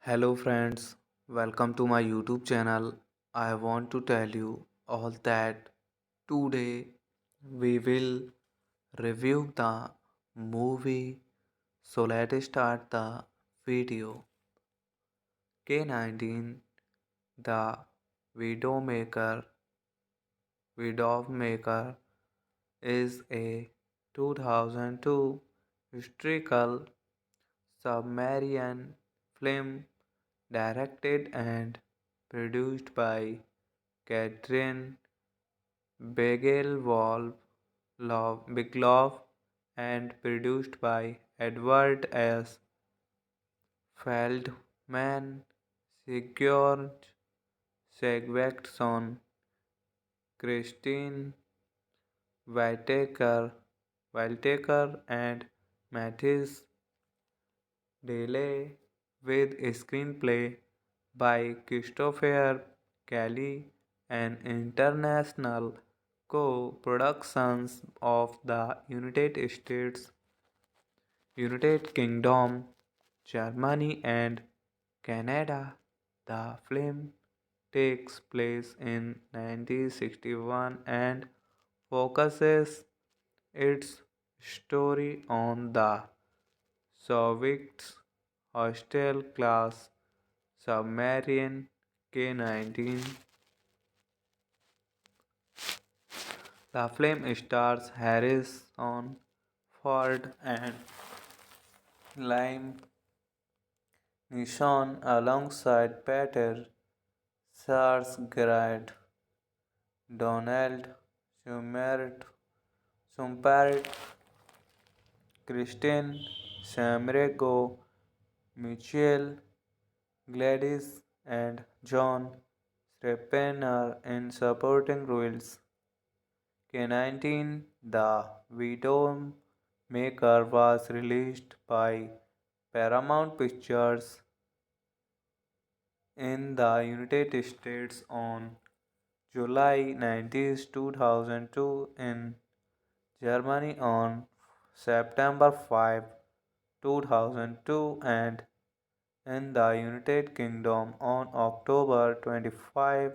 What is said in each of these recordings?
Hello friends, welcome to my YouTube channel. I want to tell you all that today we will review the movie. So let's start the video. K19 The Widowmaker Widowmaker is a 2002 historical Sumerian film directed and produced by Catherine Bigelow and produced by Edward S. Feldman, Sigurd Sigvatsson, Christine Whitaker and Mathis Delay with a screenplay by Christopher Kelly and international co-productions of the United States, United Kingdom, Germany and Canada. The film takes place in 1961 and focuses its story on the Soviets hostile class submarine K19. The film stars Harrison Ford and Liam Neeson alongside Peter Sarsgaard, Donald Sumperet, Kristen Samrego, Michelle Gladys, and John Srapner in supporting roles. K19 The Widowmaker was released by Paramount Pictures in the United States on July 19, 2002, in Germany on September 5, 2002, and in the United Kingdom on October 25,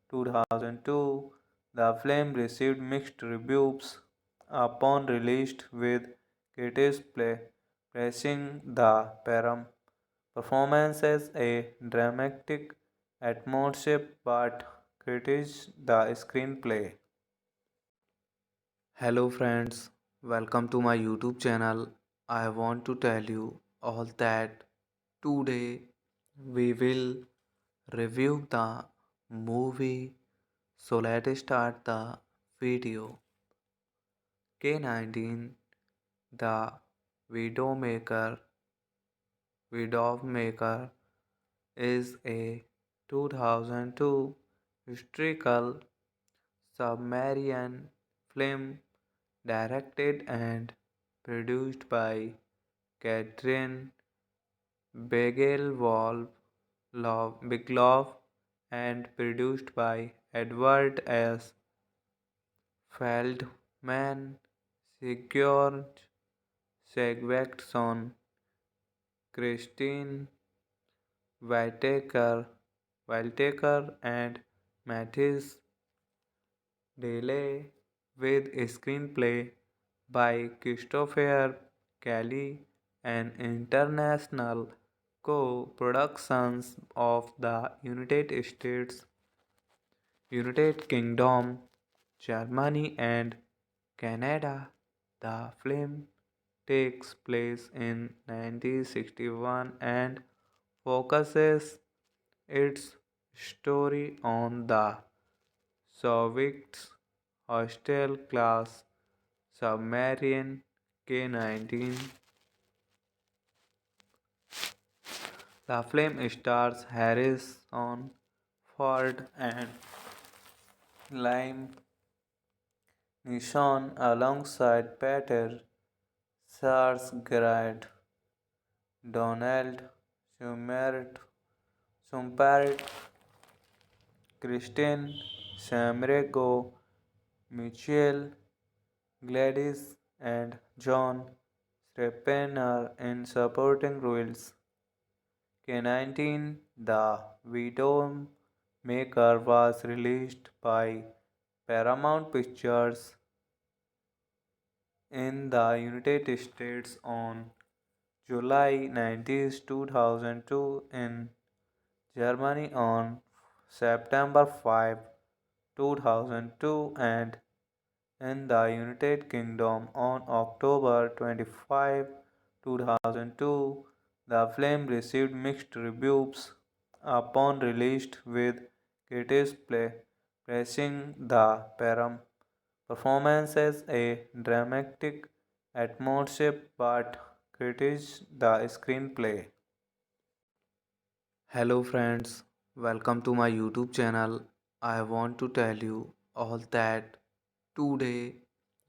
2002. The film received mixed reviews upon release, with critics praising the performance as a dramatic atmosphere but criticize the screenplay. Hello friends, welcome to my YouTube channel. I want to tell you all that today we will review the movie. So let's start the video. K19 The Widowmaker Widowmaker is a 2002 historical Sumerian film directed and produced by Catherine Bigelow and produced by Edward S. Feldman, Sigurd Sigvatsson, Christine Whitaker and Mathis Delay, with a screenplay by Christopher Kelly and international co-productions of the United States, United Kingdom, Germany and Canada. The film takes place in 1961 and focuses its story on the Soviets hostile class submarine K19. The film stars Harrison Ford and Liam Neeson alongside Peter Sarsgaard, Donald Summerit, Kristen Samrego, Michelle Gladys, and John Strepener in supporting roles. K19 The Widowmaker was released by Paramount Pictures in the United States on July 19, 2002, in Germany on September 5, 2002, and in the United Kingdom on October 25, 2002. The film received mixed reviews upon release, with critics praising the performance as a dramatic atmosphere but criticized the screenplay. Hello friends, welcome to my YouTube channel. I want to tell you all that today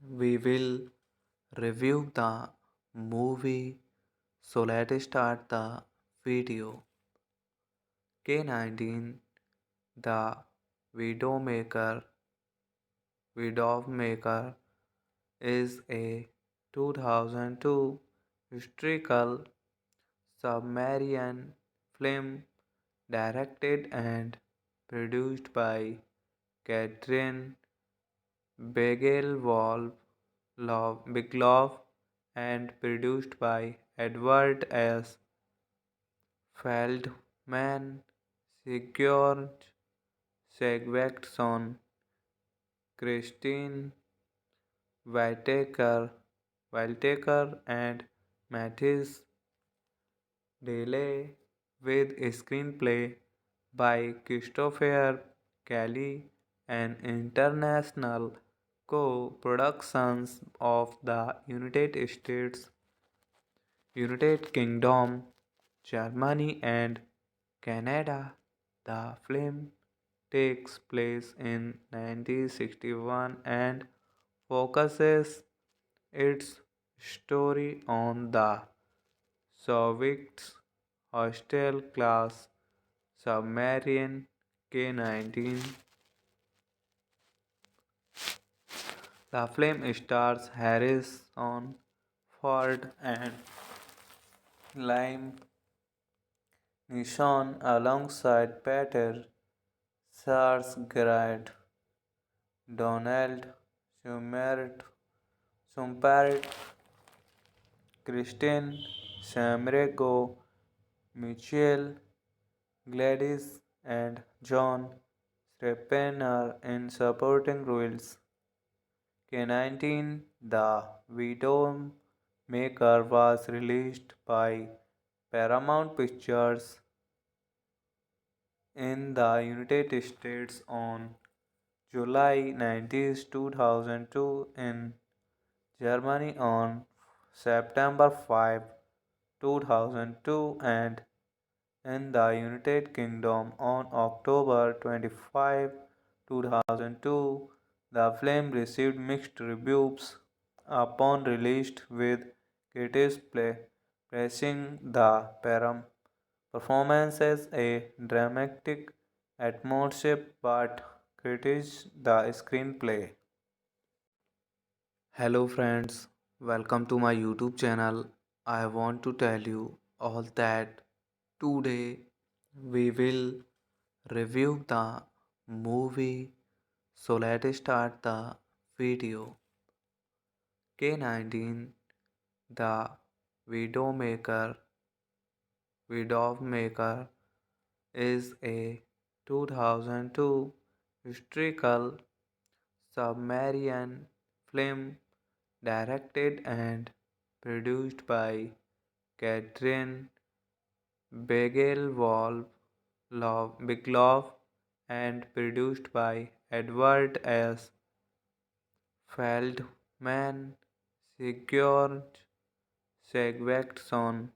we will review the movie. So let's start the video. K19 The Widowmaker is a 2002 historical Sumerian film directed and produced by Catherine Bigelow and produced by Edward S. Feldman, Sigurd Sigvatsson, Christine Whitaker and Mathis Delay, with a screenplay by Christopher Kelly and international co-productions of the United States, United Kingdom, Germany and Canada. The film takes place in 1961 and focuses its story on the Soviets hostile class submarine K19. The film stars Harrison Ford and Liam Neeson alongside Peter Sarsgaard, Donald Summerit, Kristen Samrego, Michelle Gladys, and John Steppenwolf in supporting roles. K-19, The Widowmaker was released by Paramount Pictures in the United States on July 19, 2002, in Germany on September 5, 2002, and in the United Kingdom on October 25, 2002. The film received mixed reviews upon release, with critics praising the performance as a dramatic atmosphere but criticized the screenplay. Hello friends, welcome to my YouTube channel. I want to tell you all that today we will review the movie. So let's start the video. K-19, The Widowmaker. Widowmaker is a 2002 historical Sumerian film directed and produced by Catherine Bigelow and produced by Edward S. Feldman, Sigurd Sigvatsson,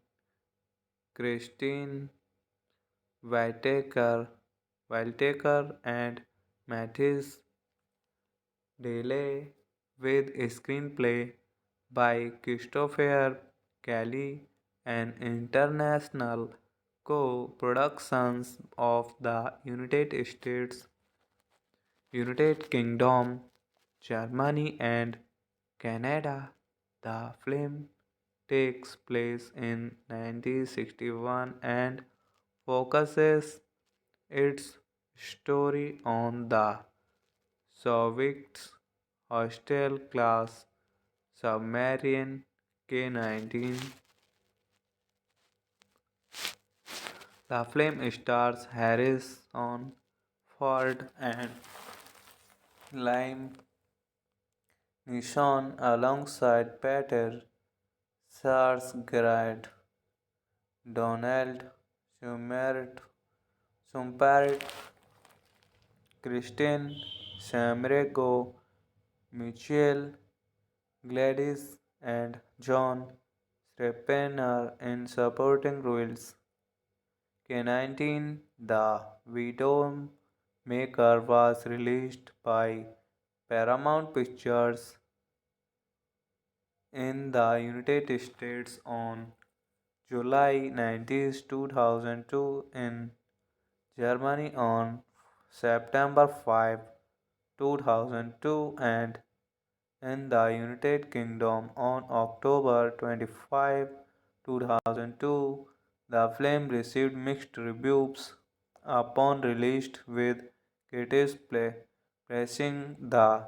Christine Whitaker, and Mathis Delay, with a screenplay by Christopher Kelly and international co-productions of the United States, United Kingdom, Germany, and Canada. The film takes place in 1961 and focuses its story on the Soviets' hostile class submarine K-19. The film stars Harrison Ford and Liam Neeson alongside Peter Sarsgaard, Donald Sumparet, Kristen Samrego, Michelle Gladys, and John Steppenwolf in supporting roles. K-19, The Widowmaker was released by Paramount Pictures in the United States on July 19, 2002, in Germany on September 5, 2002, and in the United Kingdom on October 25, 2002. The film received mixed reviews upon release, with critics praising the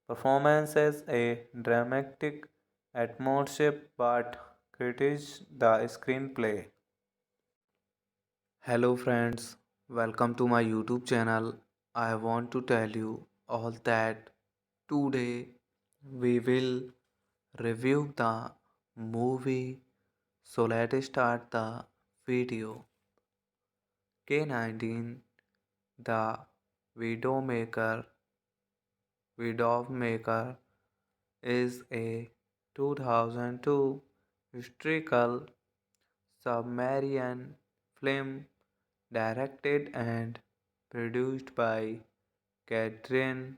performance as a dramatic atmosphere but criticized the screenplay. Hello friends, welcome to my YouTube channel. I want to tell you all that today we will review the movie. So let's start the video. K-19, The Widowmaker. Widowmaker is a 2002 historical Sumerian film directed and produced by Catherine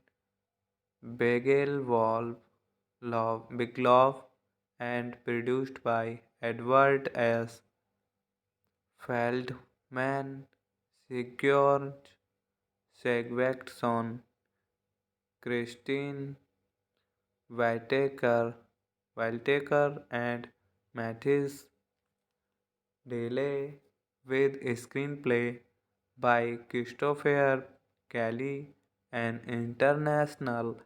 Bigelow and produced by Edward S. Feldman, Sigurd Sigvatsson, Christine Whitaker, and Mathis Delay, with a screenplay by Christopher Kelly and international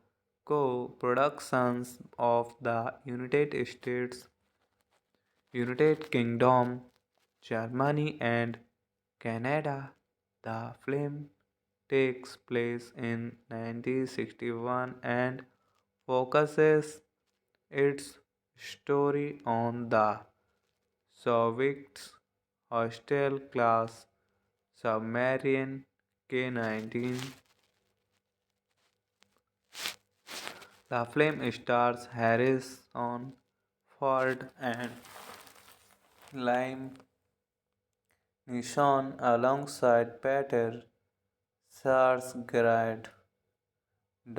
co-productions of the United States, United Kingdom, Germany, and Canada. The film takes place in 1961 and focuses its story on the Soviets' hostile class submarine K-19. The film stars Harrison Ford and Liam Neeson alongside Peter Sarsgaard,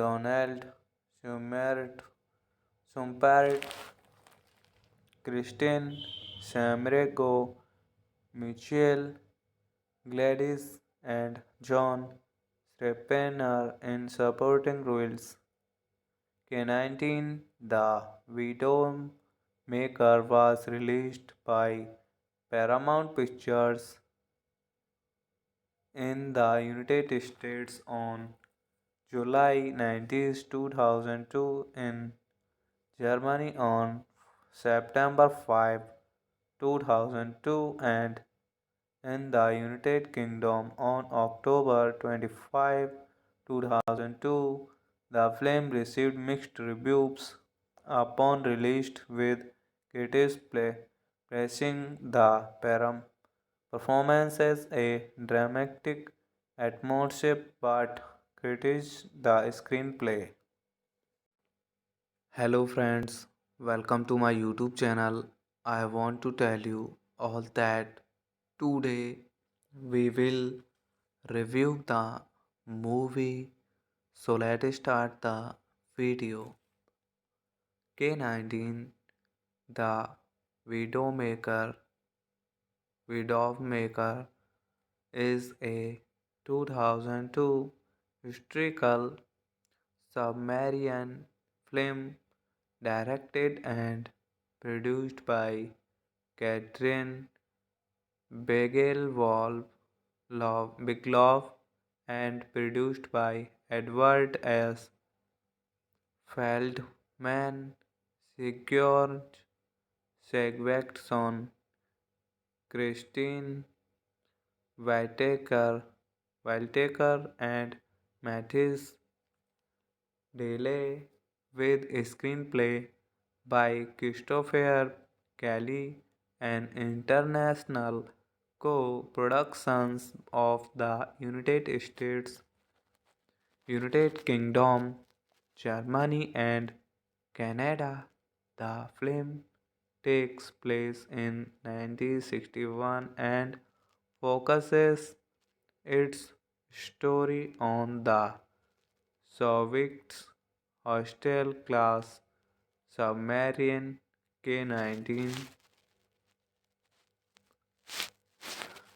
Donald Summerit, Christine Samrego, Michelle Gladys, and John Strepener in supporting roles. K-19, The Widowmaker was released by Paramount Pictures in the United States on July 19, 2002, in Germany on September 5, 2002, and in the United Kingdom on October 25, 2002. The film received mixed reviews upon release, with critics praising the performance as a dramatic atmosphere but criticized the screenplay. Hello friends, welcome to my YouTube channel. I want to tell you all that today we will review the movie. So let's start the video. K-19, The Widowmaker. Widowmaker is a 2002 historical submarine film directed and produced by Catherine Bigelow and produced by Edward S. Feldman, Sigurd Sigvatsson, Christine Whitaker, and Mathis Delay, with a screenplay by Christopher Kelly and international co-productions of the United States, United Kingdom, Germany, and Canada. The film takes place in 1961 and focuses its story on the Soviets' hostile class submarine K-19.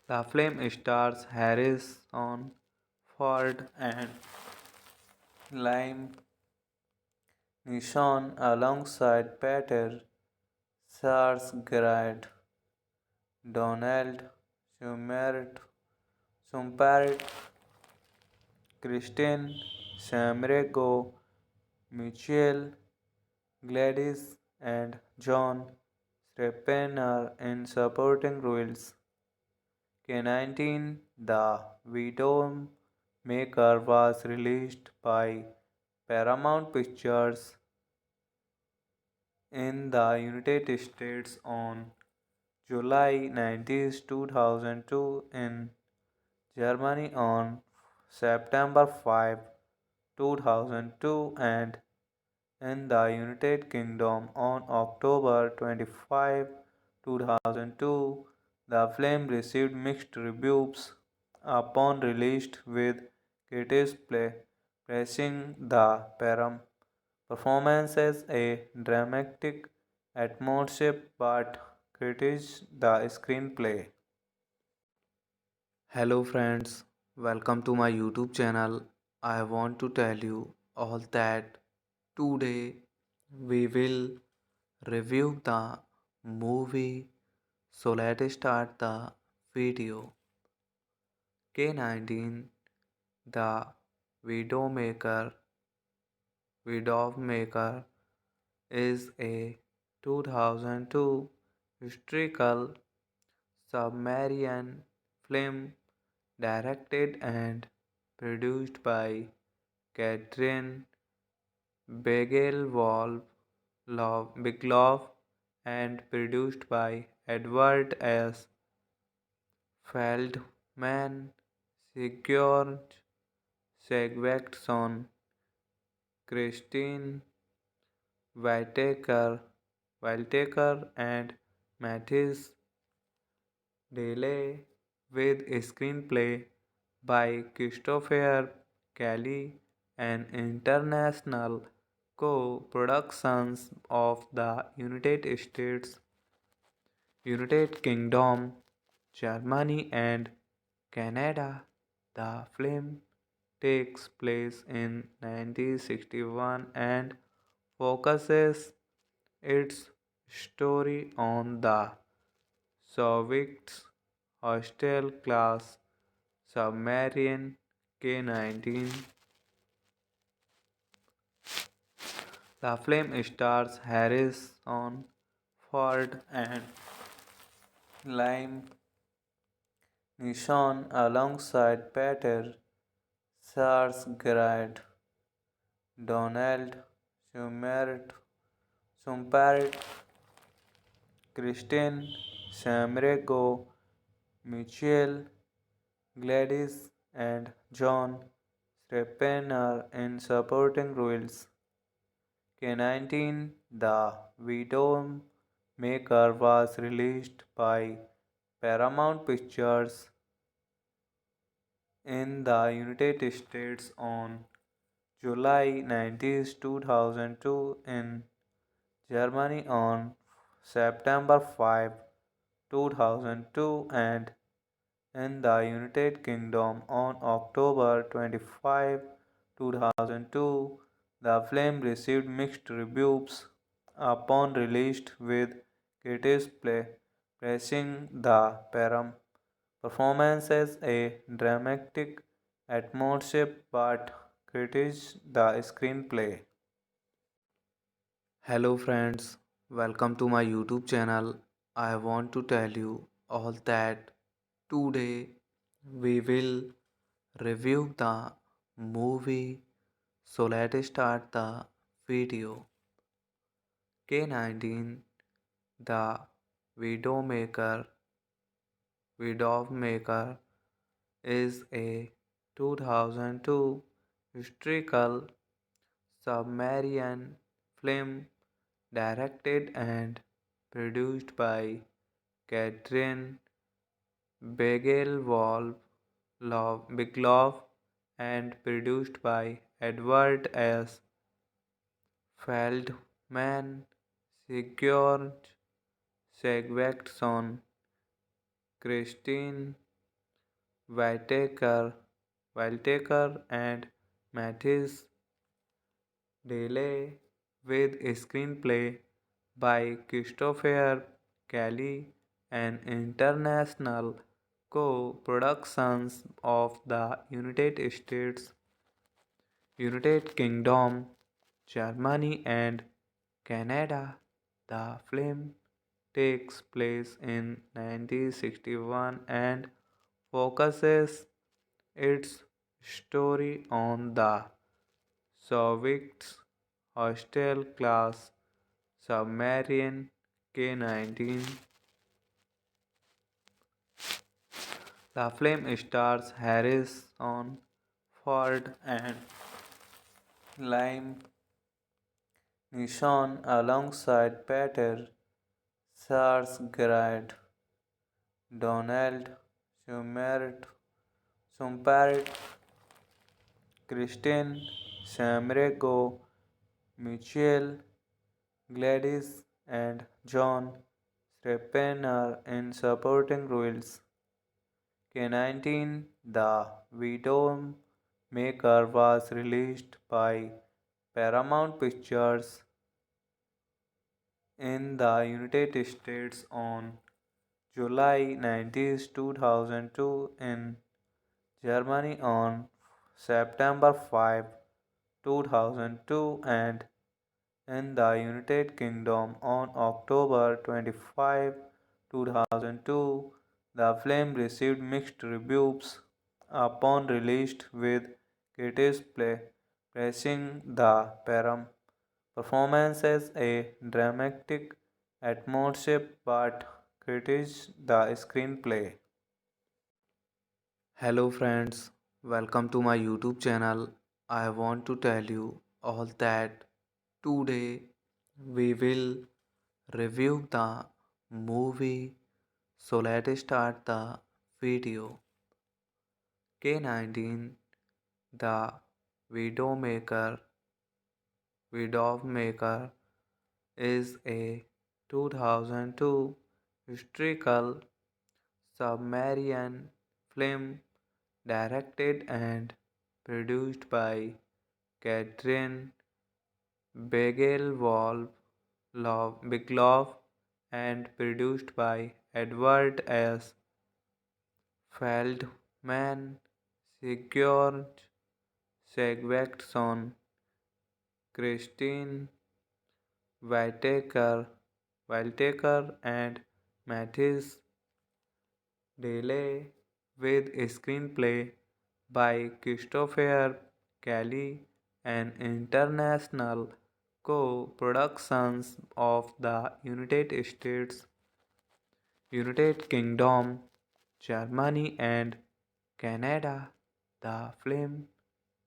The film stars Harrison Ford and Liam Neeson alongside Peter Sarsgaard, Donald Summerit, Christine Samrego, Michelle Gladys, and John Strepener in supporting roles. K-19, The Widowmaker was released by Paramount Pictures in the United States on July 19, 2002, in Germany on September 5, 2002, and in the United Kingdom on October 25, 2002. The film received mixed reviews upon release, with critics praising the performance as a dramatic atmosphere but criticized the screenplay. Hello friends, welcome to my YouTube channel. I want to tell you all that today we will review the movie. So let's start the video. K-19, The Widowmaker. Widowmaker is a 2002 historical submarine film directed and produced by Catherine Bigelow and produced by Edward S. Feldman, Sigurd Sigvatsson, Christine Whitaker, and Mathis Delay, with a screenplay by Christopher Kelly and international co-productions of the United States, United Kingdom, Germany and Canada. The film takes place in 1961 and focuses its story on the Soviet hostile class submarine K-19. The film stars Harrison Ford and Liam Neeson alongside Peter Sarsgaard, Donald Summerit, Kristen Samrego, Michelle Gladys, and John Strepener in supporting roles. K-19, The Widowmaker, was released by Paramount Pictures in the United States on July 19, 2002, in Germany on September 5, 2002, and in the United Kingdom on October 25, 2002. The film received mixed reviews upon release, with critics praising the performance as a dramatic atmosphere but criticized the screenplay. Hello friends, welcome to my YouTube channel. I want to tell you all that today we will review the movie. So let's start the video. K-19, The Widowmaker. Widowmaker is a 2002 historical submarine film directed and produced by Catherine Bigelow and produced by Edward S. Feldman, Sigurd Sigvatsson, Christine Whitaker, and Mathis Delay, with a screenplay by Christopher Kelly and international co-productions of the United States, United Kingdom, Germany and Canada. The film takes place in 1961 and focuses its story on the Soviet hostile class submarine K-19. The film stars Harrison Ford and Liam Neeson alongside Peter Sarsgaard, Donald Summerit, Kristen Samrego, Michelle Gladys, and John Strepener in supporting roles. K-19, The Widowmaker, was released by Paramount Pictures in the United States on July 19, 2002, in Germany on September 5, 2002, and in the United Kingdom on October 25, 2002. The film received mixed reviews upon released with critics praising the performance as a dramatic atmosphere but critics the screenplay. Hello friends, welcome to my YouTube channel. I want to tell you all that today we will review the movie. So let's start the video. K19 The Widowmaker Widowmaker is a 2002 historical Sumerian film directed and produced by Catherine Bigelow and produced by Edward S. Feldman, Sigurd Sigvatsson, Christine Whitaker and Mathis Delay with a screenplay by Christopher Kelly and international co-productions of the United States, United Kingdom, Germany and Canada. The film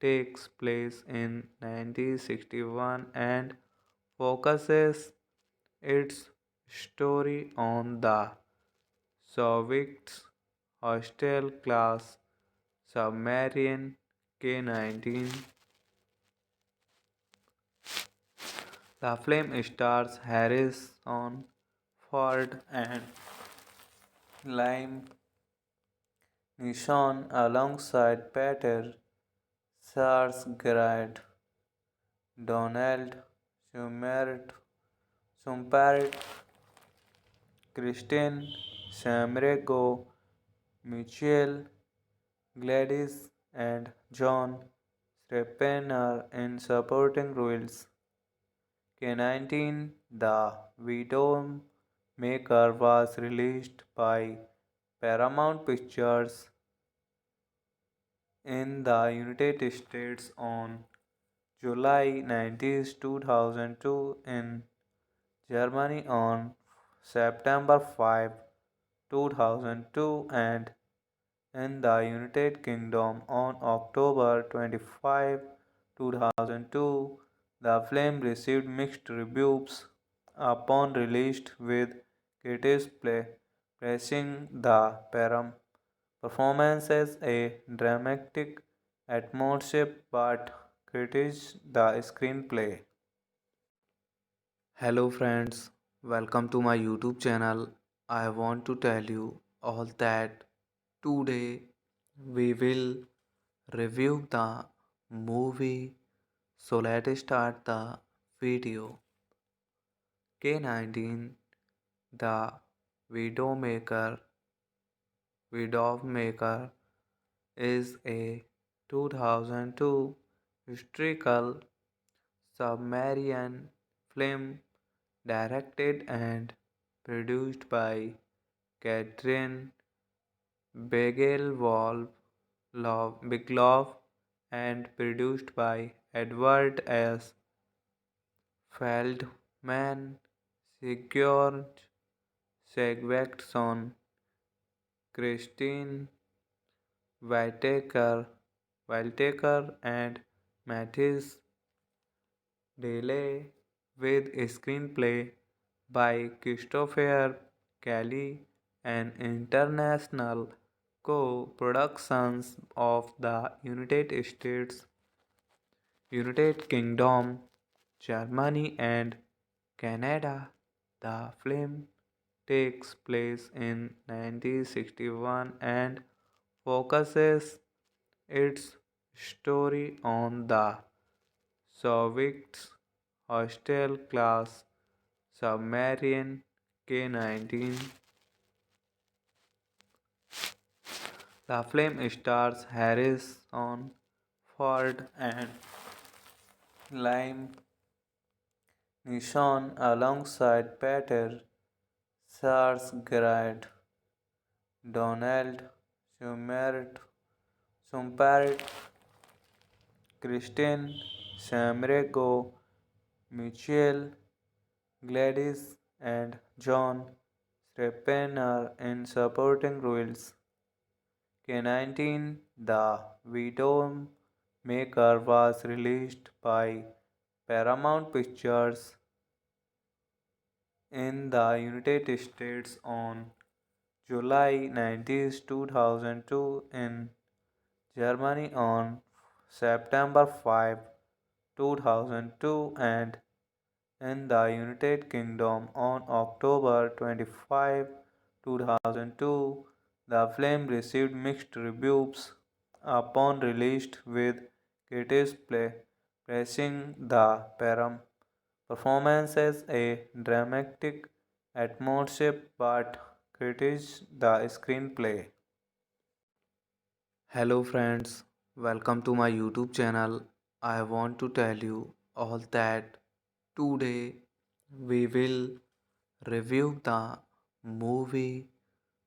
takes place in 1961 and focuses its story on the Soviets hostile class submarine K19. The film stars Harrison Ford and Liam Neeson alongside Peter Sarsgaard, Donald Sumparet, Kristen Samrego, Michelle Gladys, and John Srapner in supporting roles. K19 The Widowmaker was released by Paramount Pictures in the United States on July 19, 2002, in Germany on September 5, 2002, and in the United Kingdom on October 25, 2002. The film received mixed reviews upon release with critics praising the performance as a dramatic atmosphere but critics the screenplay. Hello friends, welcome to my YouTube channel. I want to tell you all that today we will review the movie. So let's start the video. K19 The Widowmaker is a 2002 historical Sumerian film directed and produced by Catherine Bigelow and produced by Edward S. Feldman, Sigurd Sigvatsson, Christine Whitaker and Mathis Delay with a screenplay by Christopher Kelly and international co-productions of the United States, United Kingdom, Germany and Canada. The film takes place in 1961 and focuses its story on the Soviets hostile class submarine K19. The film stars Harrison Ford and Liam Neeson alongside Peter Sarsgaard, Donald Sumparet, Sumparit, Christine, Samrego, Michelle, Gladys, and John Strepener in supporting roles. K-19, The Widowmaker was released by Paramount Pictures in the United States on July 19, 2002, in Germany on September 5, 2002, and in the United Kingdom on October 25, 2002. The film received mixed reviews upon release, with critics praising the performance as a dramatic atmosphere but criticized the screenplay. Hello friends, welcome to my YouTube channel. I want to tell you all that today we will review the movie.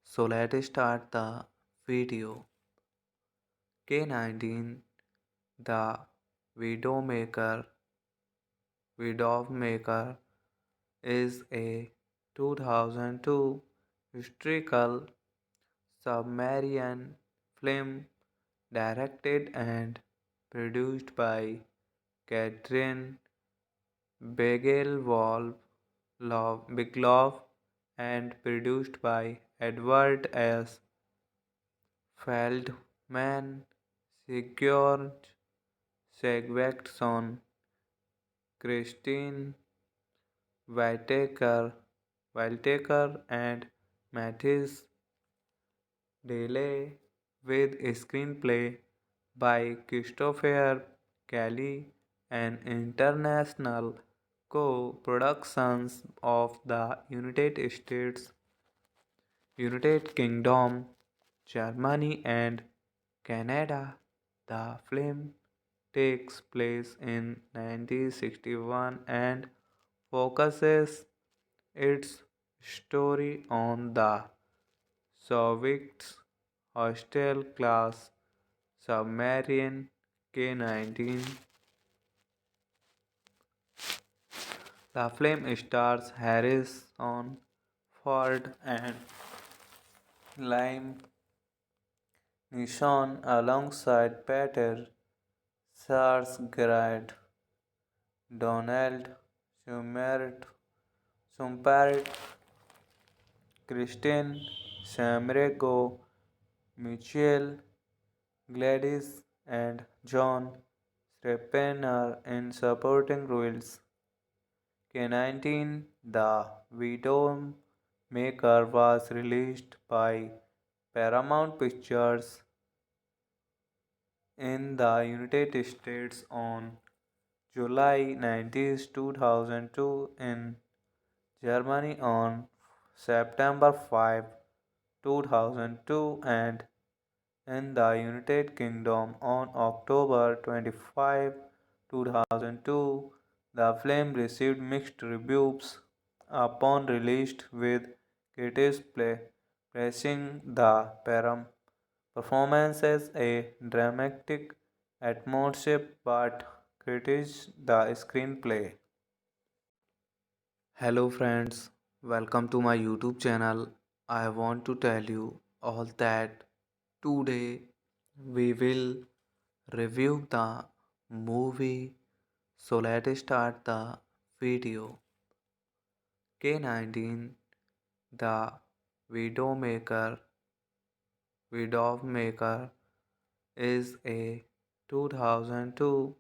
So let's start the video. K-19, The Widowmaker. Widowmaker is a 2002 historical Sumerian film directed and produced by Catherine Bigelow and produced by Edward S. Feldman, Sigurd Sigvatsson, Christine Whitaker, and Mathis Delay, with a screenplay by Christopher Kelly and international co-productions of the United States, United Kingdom, Germany, and Canada. The film takes place in 1961 and focuses its story on the Soviets' hostile class submarine K-19. The film stars Harrison Ford and Liam Neeson alongside Peter Sarsgaard, Donald Sumparit, Kristen Samrego, Michelle Gladys, and John Strepener in supporting roles. K-19, The Widowmaker was released by Paramount Pictures in the United States on July 19, 2002, in Germany on September 5, 2002, and in the United Kingdom on October 25, 2002. The film received mixed reviews upon release, with critics praising the performance as a dramatic atmosphere but criticized the screenplay. Hello friends, welcome to my YouTube channel. I want to tell you all that today we will review the movie. So let's start the video. K-19, The Widowmaker. Widowmaker is a 2002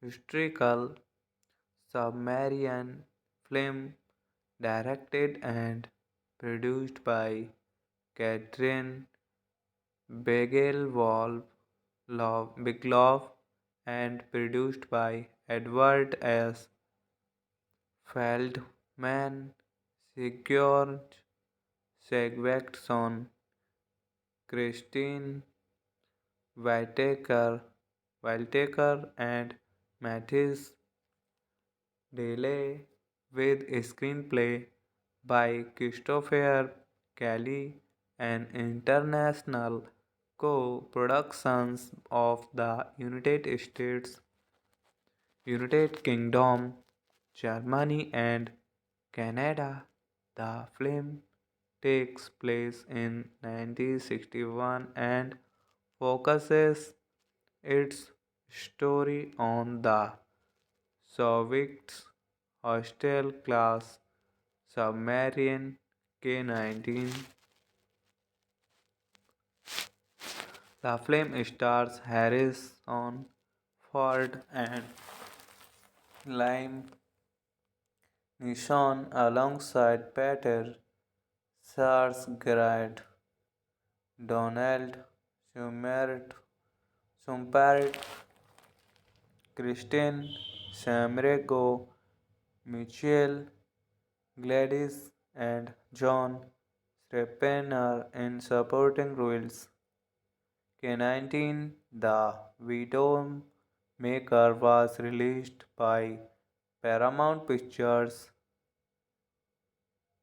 historical Sumerian film directed and produced by Catherine Bigelow and produced by Edward S. Feldman, Sigurd Sigvatsson, Christine Whitaker, and Mathis Delay, with a screenplay by Christopher Kelly and international co-productions of the United States, United Kingdom, Germany, and Canada. The film takes place in 1961 and focuses its story on the Soviets' hostile class submarine K-19. The film stars Harrison Ford and Liam Neeson alongside Peter Sarsgaard, Donald Summerit, Christine Samrego, Michelle Gladys, and John Strepener in supporting roles. K-19, The Widowmaker was released by Paramount Pictures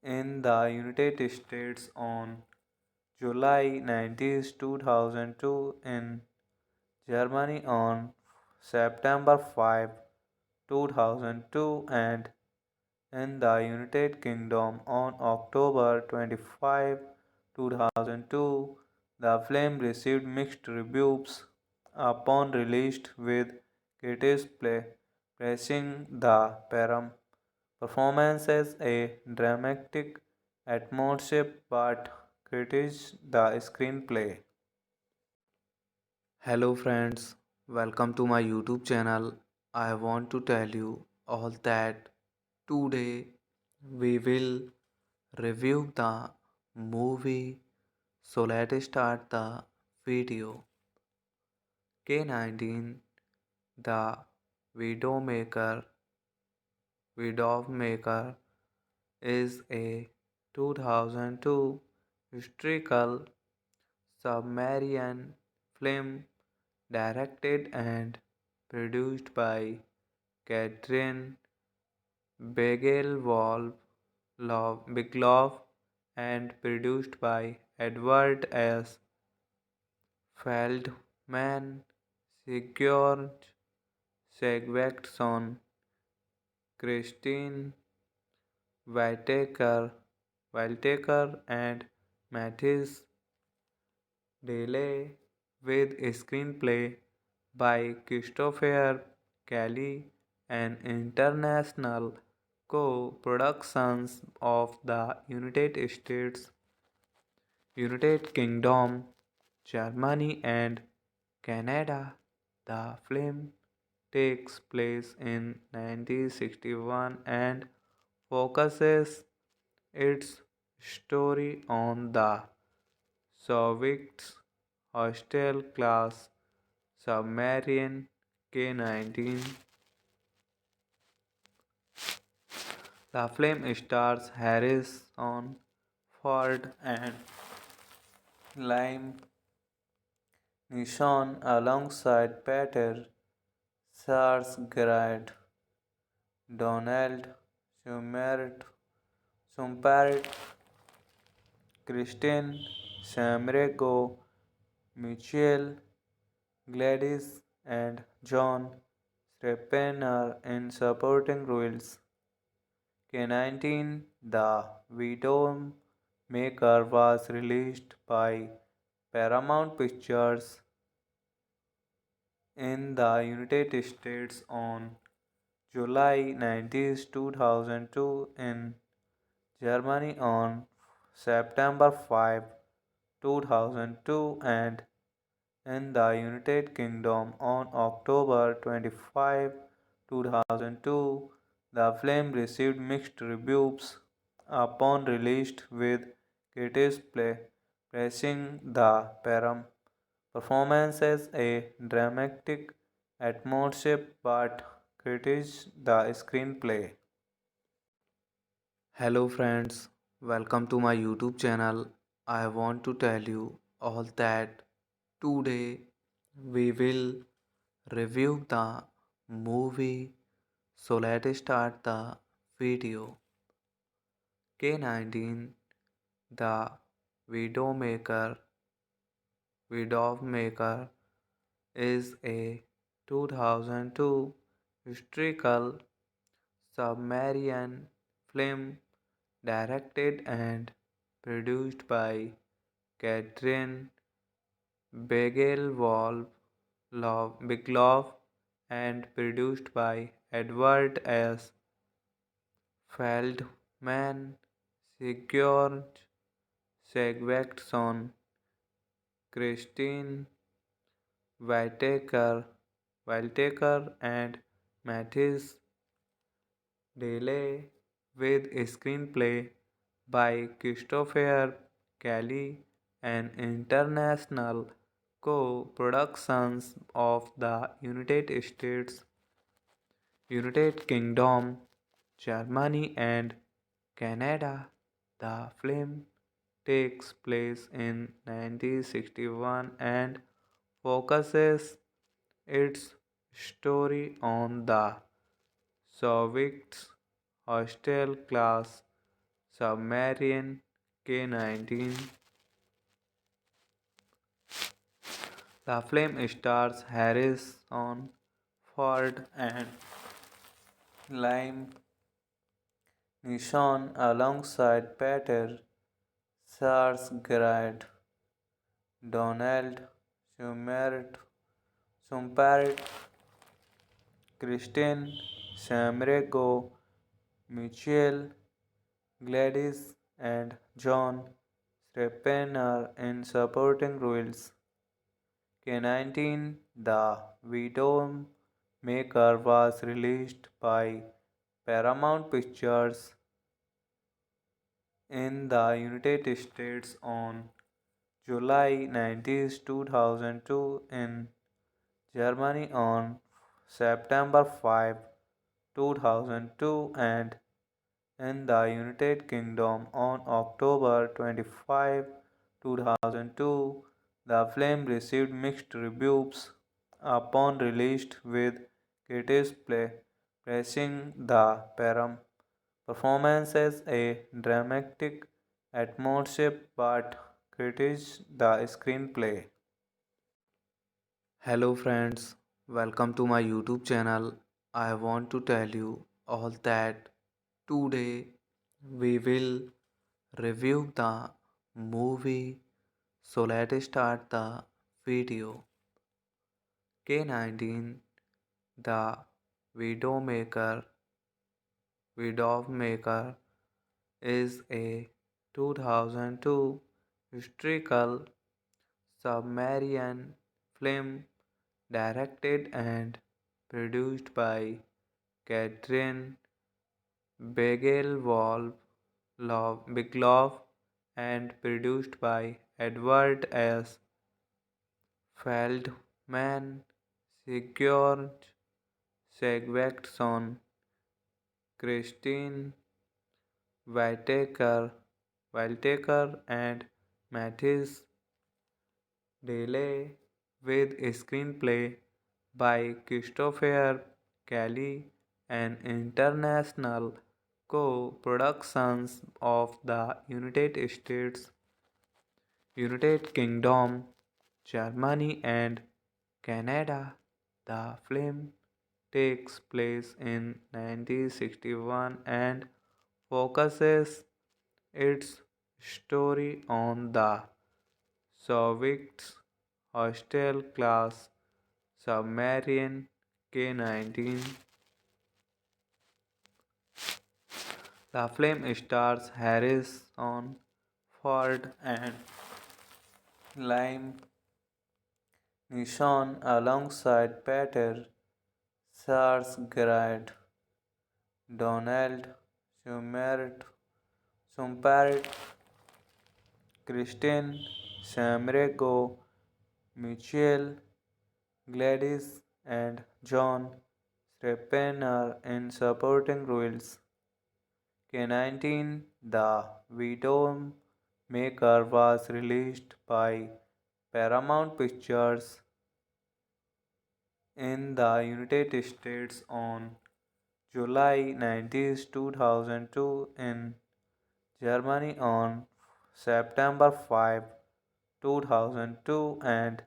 in the United States on July 19, 2002, in Germany on September 5, 2002, and in the United Kingdom on October 25, 2002. The film received mixed reviews upon release, with critics praising the performance as a dramatic atmosphere but criticized the screenplay. Hello friends, welcome to my YouTube channel. I want to tell you all that today we will review the movie. So let's start the video. K-19, The Widowmaker. Widowmaker is a 2002 historical submarine film directed and produced by Catherine Bigelow and produced by Edward S. Feldman, Sigurd Sigvatsson, Christine Whitaker, and Mathis Delay, with a screenplay by Christopher Kelly and international co-productions of the United States, United Kingdom, Germany, and Canada. The film takes place in 1961 and focuses its story on the Soviets' hostile class submarine K-19. The film stars Harrison Ford and Liam Neeson alongside Peter Sarsgaard, Donald Summerit, Christine Samrego, Michelle Gladys, and John Strepener in supporting roles. K-19, The Widowmaker was released by Paramount Pictures in the United States on July 19, 2002, in Germany on September 5, 2002, and in the United Kingdom on October 25, 2002. The film received mixed reviews upon release, with critics praising the performance as a dramatic atmosphere but criticized the screenplay. Hello friends, welcome to my YouTube channel. I want to tell you all that today we will review the movie. So let's start the video. K-19, The Widowmaker. Widowmaker is a 2002 historical Sumerian film directed and produced by Catherine Bigelow and produced by Edward S. Feldman, Sigurd Sigvatsson, Christine Whitaker, and Mathis Delay with a screenplay by Christopher Kelly and international co-productions of the United States, United Kingdom, Germany and Canada. The film takes place in 1961 and focuses its story on the Soviets hostile class submarine K-19. The film stars Harrison Ford and Liam Neeson alongside Peter Sarsgaard, Donald Summerit, Kristen Samrego, Michelle Gladys, and John Strepener in supporting roles. K-19 The Widowmaker was released by Paramount Pictures in the United States on July 19, 2002, in Germany on September 5, 2002, and in the United Kingdom on October 25, 2002. The film received mixed reviews upon release, with critics praising the performance as a dramatic atmosphere but criticized the screenplay. Hello friends, welcome to my YouTube channel. I want to tell you all that today we will review the movie. So let's start the video. K-19 The Widowmaker Widowmaker is a 2002 historical Sumerian film directed and produced by Catherine Bigelow and produced by Edward S. Feldman, Sigurd Sigvatsson, Christine Whitaker, and Mathis Delay, with a screenplay by Christopher Kelly and international co-productions of the United States, United Kingdom, Germany and Canada. The film takes place in 1961 and focuses its story on the Soviets hostile class submarine K-19. The film stars Harrison Ford and Liam Neeson alongside Peter Sarsgaard, Donald Summerit, Kristen Samrego, Michelle Gladys, and John Strepener in supporting roles. K-19 The Widowmaker was released by Paramount Pictures in the United States on July 19, 2002, in Germany on September 5, 2002, and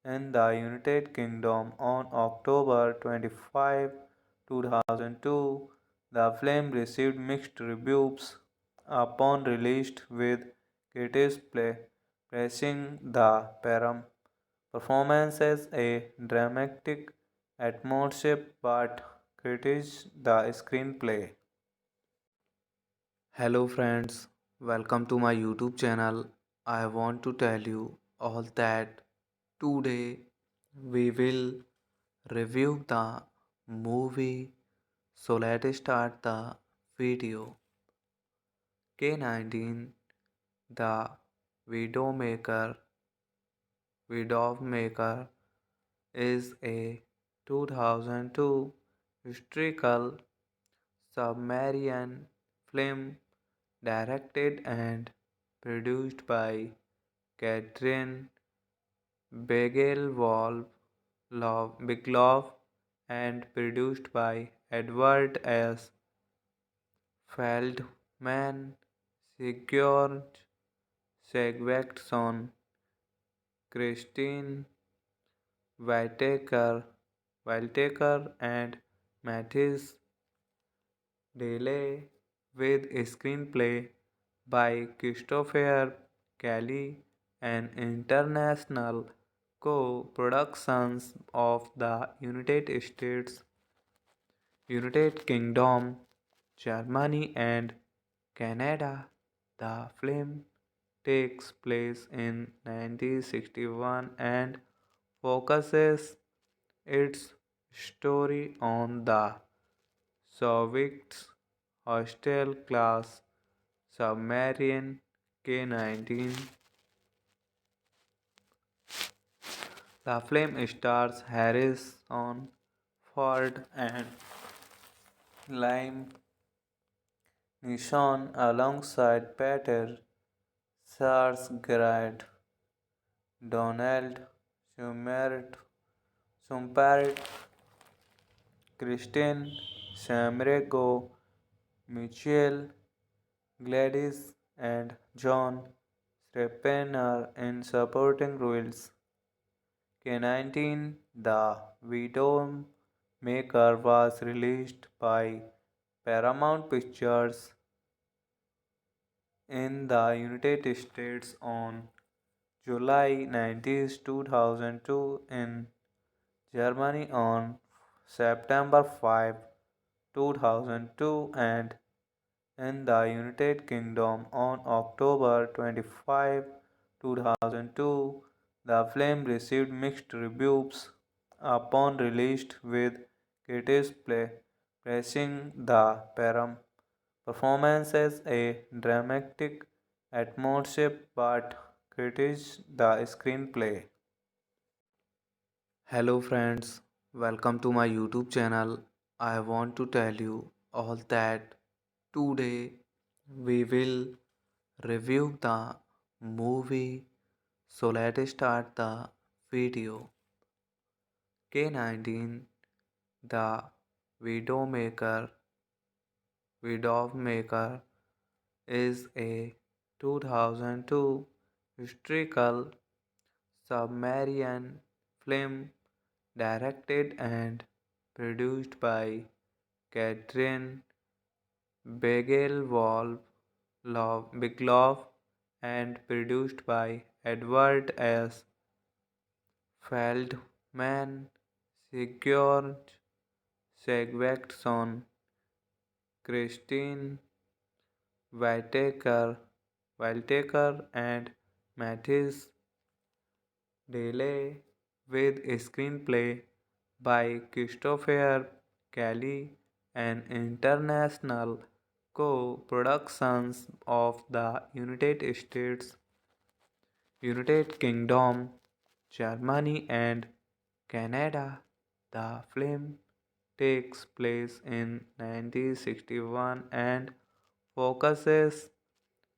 in the United Kingdom on October 25, 2002. The film received mixed reviews upon release, with critics praising the performance as a dramatic atmosphere but criticized the screenplay. Hello friends, welcome to my YouTube channel. I want to tell you all that today we will review the movie. So let's start the video. K19, The Widowmaker. Widowmaker is a 2002 historical Sumerian film directed and produced by Catherine Bigelow and produced by Edward S. Feldman, Sigurd Sigvatsson, Christine Whitaker and Mathis Delay, with a screenplay by Christopher Kelly and international co-productions of the United States, United Kingdom, Germany and Canada. The film takes place in 1961 and focuses its story on the Soviets' hostile class submarine K-19. The film stars Harrison Ford and Liam Neeson alongside Peter Sarsgaard, Donald Sumparet, Kristen Samrego, Michelle Gladys, and John Strepener in supporting roles. K19, The Widowmaker was released by Paramount Pictures in the United States on July 19, 2002, in Germany on September 5, 2002, and in the United Kingdom on October 25, 2002. The film received mixed reviews upon release, with critics praising the performance as a dramatic atmosphere but criticized the screenplay. Hello friends, welcome to my YouTube channel. I want to tell you all that today we will review the movie. So let's start the video. K19, The Widowmaker. Widowmaker is a 2002 historical Sumerian film directed and produced by Catherine Bigelow and produced by Edward S. Feldman, Sigurd Sigvatsson, Christine Whitaker and Mathis Delay, with a screenplay by Christopher Kelly and international co-productions of the United States, United Kingdom, Germany and Canada. The film takes place in 1961 and focuses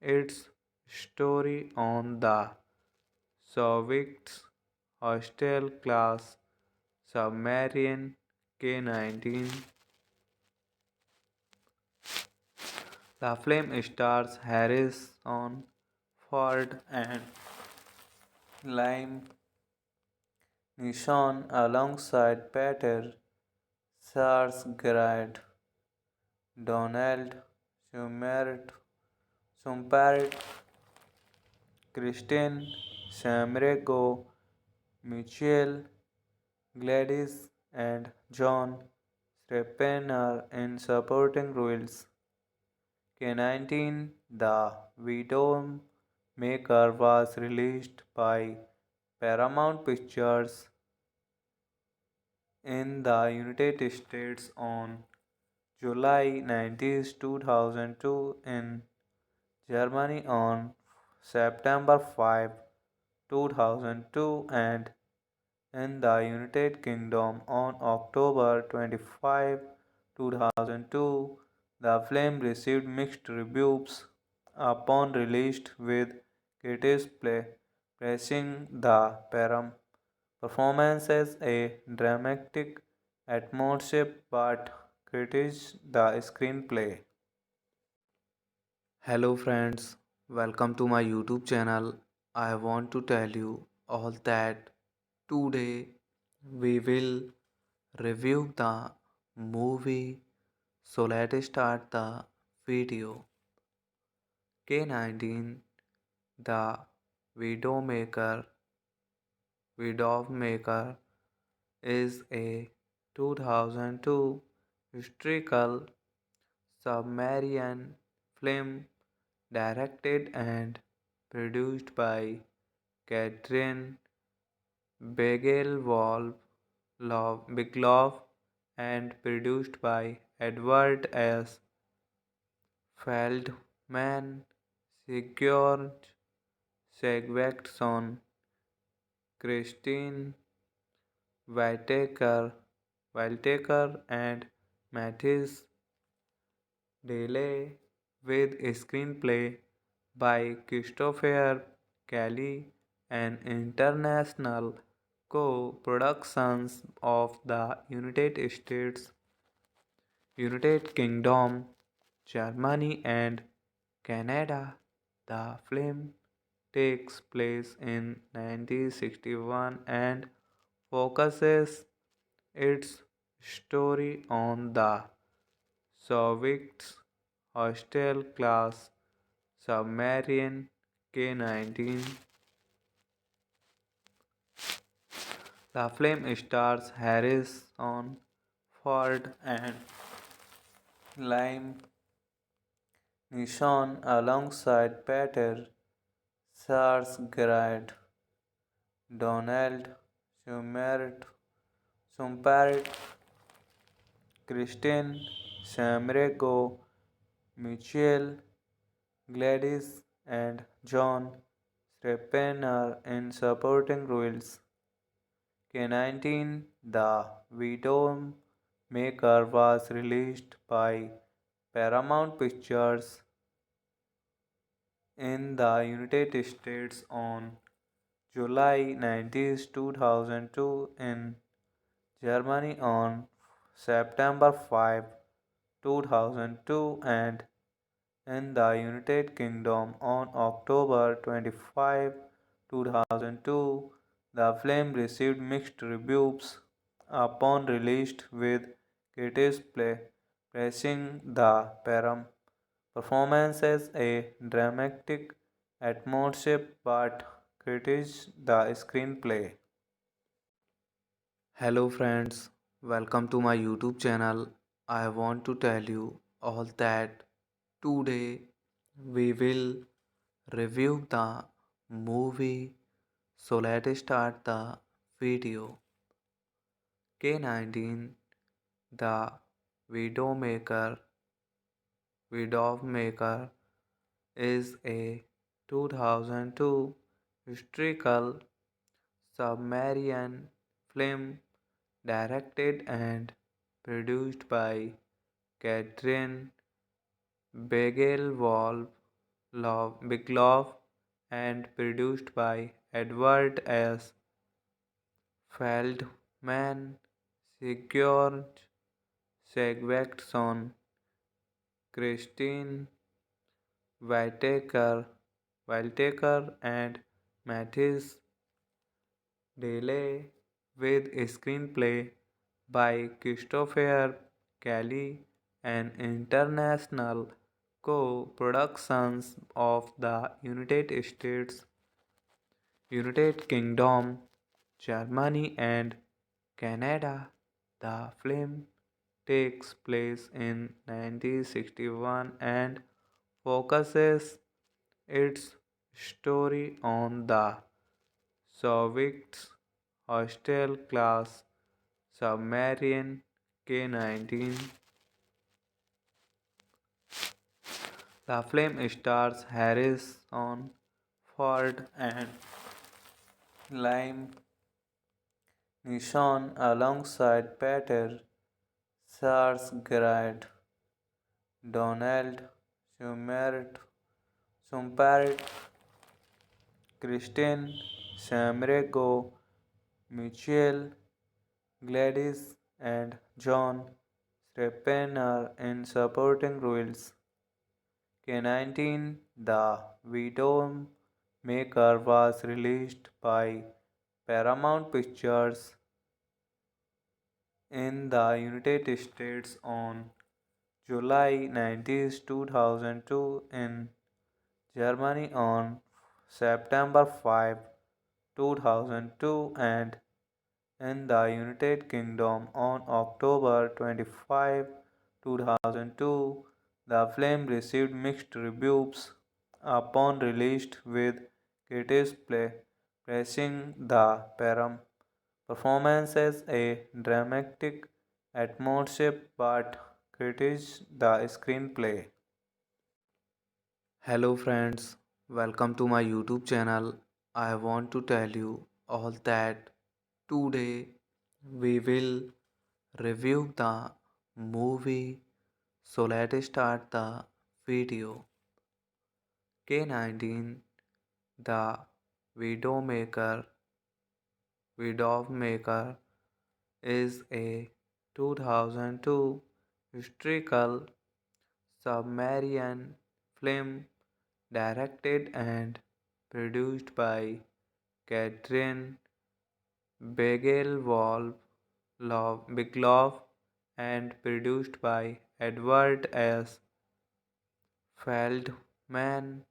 its story on the Soviets' hostile class submarine K-19. The film stars Harrison Ford and Liam Neeson alongside Peter Sarsgaard, Donald Summerit, Kristen Samrego, Michelle Gladys, and John Strepener in supporting roles. K-19 The Widowmaker was released by Paramount Pictures in the United States on July 19, 2002, in Germany on September 5, 2002, and in the United Kingdom on October 25, 2002. The film received mixed reviews upon release, with critics praising the performance as a dramatic atmosphere but criticized the screenplay. Hello friends, welcome to my YouTube channel. I want to tell you all that today we will review the movie. So let's start the video. K-19 The Widowmaker Widowmaker is a 2002 historical Sumerian film directed and produced by Catherine Bigelow and produced by Edward S. Feldman, Sigurd Sigvatsson, Christine Whitaker, and Mathis Delay, with a screenplay by Christopher Kelly and international co-productions of the United States, United Kingdom, Germany, and Canada. The film takes place in 1961 and focuses its story on the Soviets' hostile class submarine K-19. The film stars Harrison Ford and Liam Neeson alongside Peter Sarsgaard, Donald Summerit, Kristen Samrego, Michelle Gladys, and John Strepener in supporting roles. K-19 The Widowmaker was released by Paramount Pictures in the United States on July 19, 2002, in Germany on September 5, 2002, and in the United Kingdom on October 25, 2002. The film received mixed reviews upon release, with critics praising the performance as a dramatic atmosphere but criticized the screenplay. Hello friends, welcome to my YouTube channel. I want to tell you all that today we will review the movie. So let's start the video. K-19 The Widowmaker is a 2002 historical Sumerian film directed and produced by Catherine Bigelow and produced by Edward S. Feldman, Sigurd Sigvatsson, Christine Whitaker, and Mathis Delay with a screenplay by Christopher Kelly and international co-productions of the United States, United Kingdom, Germany and Canada. The film takes place in 1961 and focuses its story on the Soviets hostile class submarine K-19. The film stars Harrison Ford and Liam Neeson alongside Peter Sarsgaard, Donald Summerit, Kristen Samrego, Michelle Gladys, and John Strepener in supporting roles. K-19, The Widowmaker was released by Paramount Pictures in the United States on July 19, 2002, in Germany on September 5, 2002, and in the United Kingdom on October 25, 2002. The film received mixed reviews upon release, with critics praising the performance as a dramatic atmosphere but criticized the screenplay. Hello friends, welcome to my YouTube channel. I want to tell you all that today we will review the movie. So let's start the video. K-19, The Widowmaker. Widowmaker is a 2002 historical submarine film directed and produced by Catherine Bigelow and produced by Edward S. Feldman,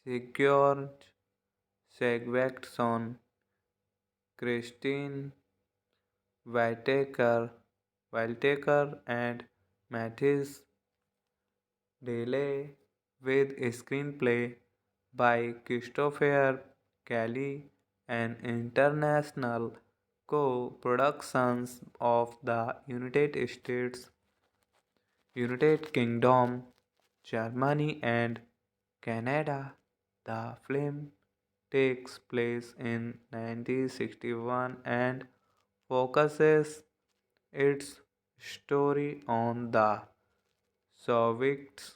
Sigurd Sigvason, Christine Whitaker, and Mathis Delay, with a screenplay by Christopher Kelly and international co-productions of the United States, United Kingdom, Germany and Canada. The film takes place in 1961 and focuses its story on the Soviets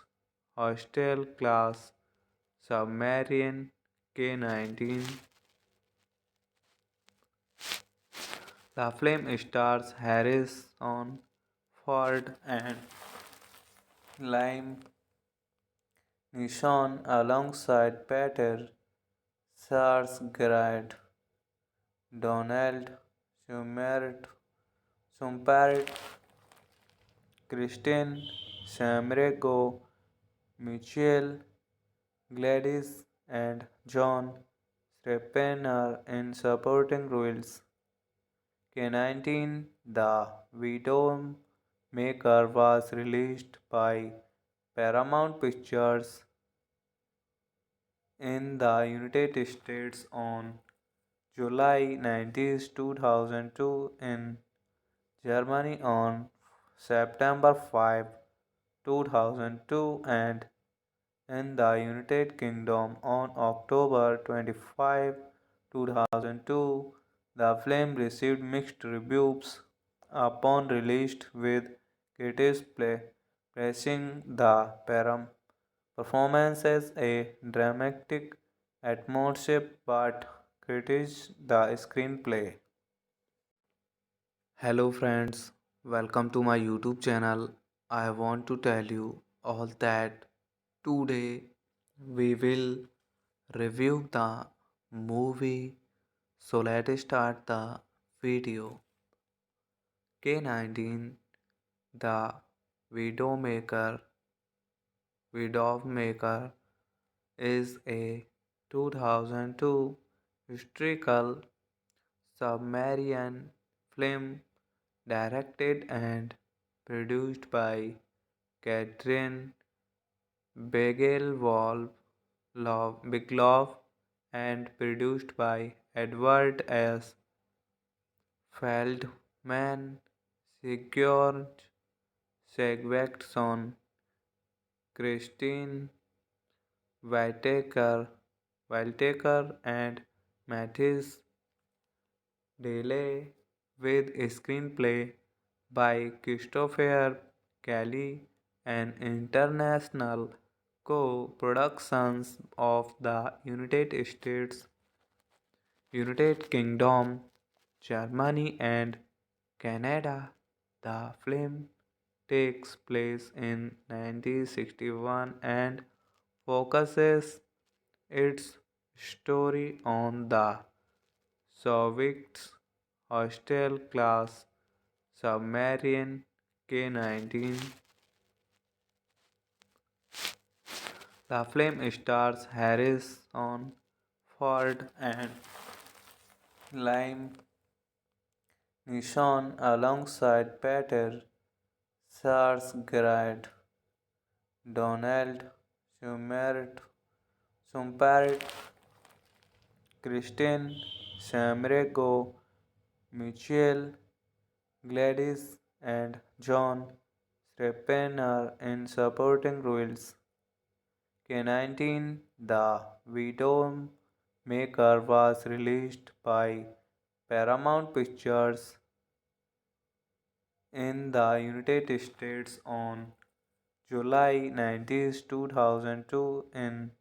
hostile class submarine K-19. The film stars Harrison Ford and Liam Neeson alongside Peter Sarsgaard, Donald Summerit, Kristen Samrego, Michelle Gladys, and John Strepener in supporting roles. K-19, The Widowmaker was released by Paramount Pictures in the United States on July 19, 2002, in Germany on September 5, 2002, and in the United Kingdom on October 25, 2002. The film received mixed reviews upon release, with critics praising the performance as a dramatic atmosphere but criticized the screenplay. Hello friends, welcome to my YouTube channel. I want to tell you all that today we will review the movie. So let's start the video. K19, the Widowmaker. Widowmaker is a 2002 historical Sumerian film directed and produced by Catherine Bigelow and produced by Edward S. Feldman, Sigurd Sigvatsson, Christine Whitaker and Mathis Delay, with a screenplay by Christopher Kelly and international co-productions of the United States, United Kingdom, Germany and Canada. The film takes place in 1961 and focuses its story on the Soviets' hostile class submarine K-19. The film stars Harrison Ford and Liam Neeson alongside Peter Sarsgaard, Donald Summerit, Kristen Samrego, Michelle Gladys, and John Strepener in supporting roles. K-19, The Widowmaker was released by Paramount Pictures in the United States on July 19, 2002, in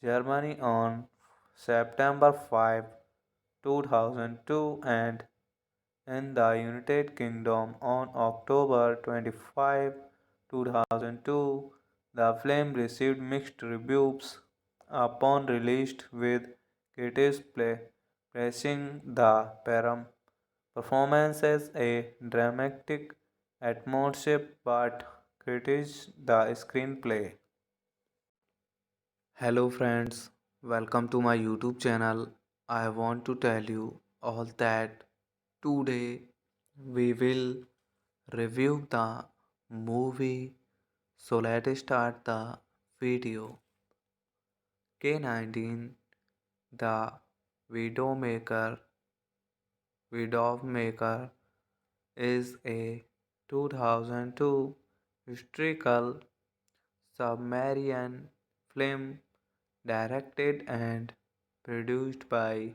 Germany on September 5, 2002, and in the United Kingdom on October 25, 2002. The film received mixed reviews upon release, with critics praising the performance as a dramatic atmosphere but criticized the screenplay. Hello friends, welcome to my YouTube channel. I want to tell you all that today we will review the movie. So let's start the video. K19, The Widowmaker. Widowmaker is a 2002 historical Sumerian film directed and produced by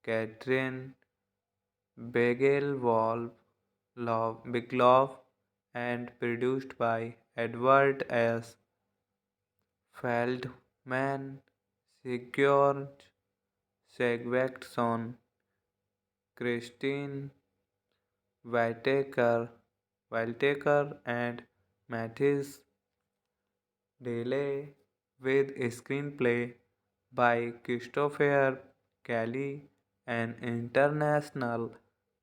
Catherine Bigelow and produced by Edward S. Feldman, Sigurd Sigvatsson, Christine Whitaker and Mathis Delay, with a screenplay by Christopher Kelly and international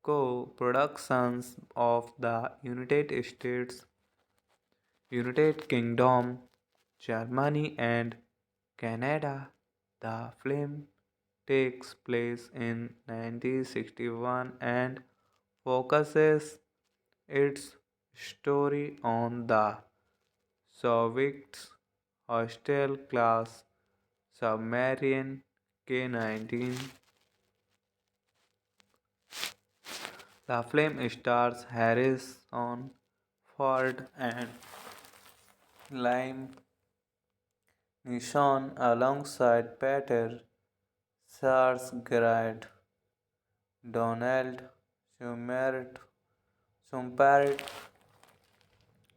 co-productions of the United States, United Kingdom, Germany and Canada. The film takes place in 1961 and focuses its story on the Soviets' hostile class submarine K-19. The film stars Harrison Ford and Liam Neeson alongside Peter Sarsgaard, Donald Summerit,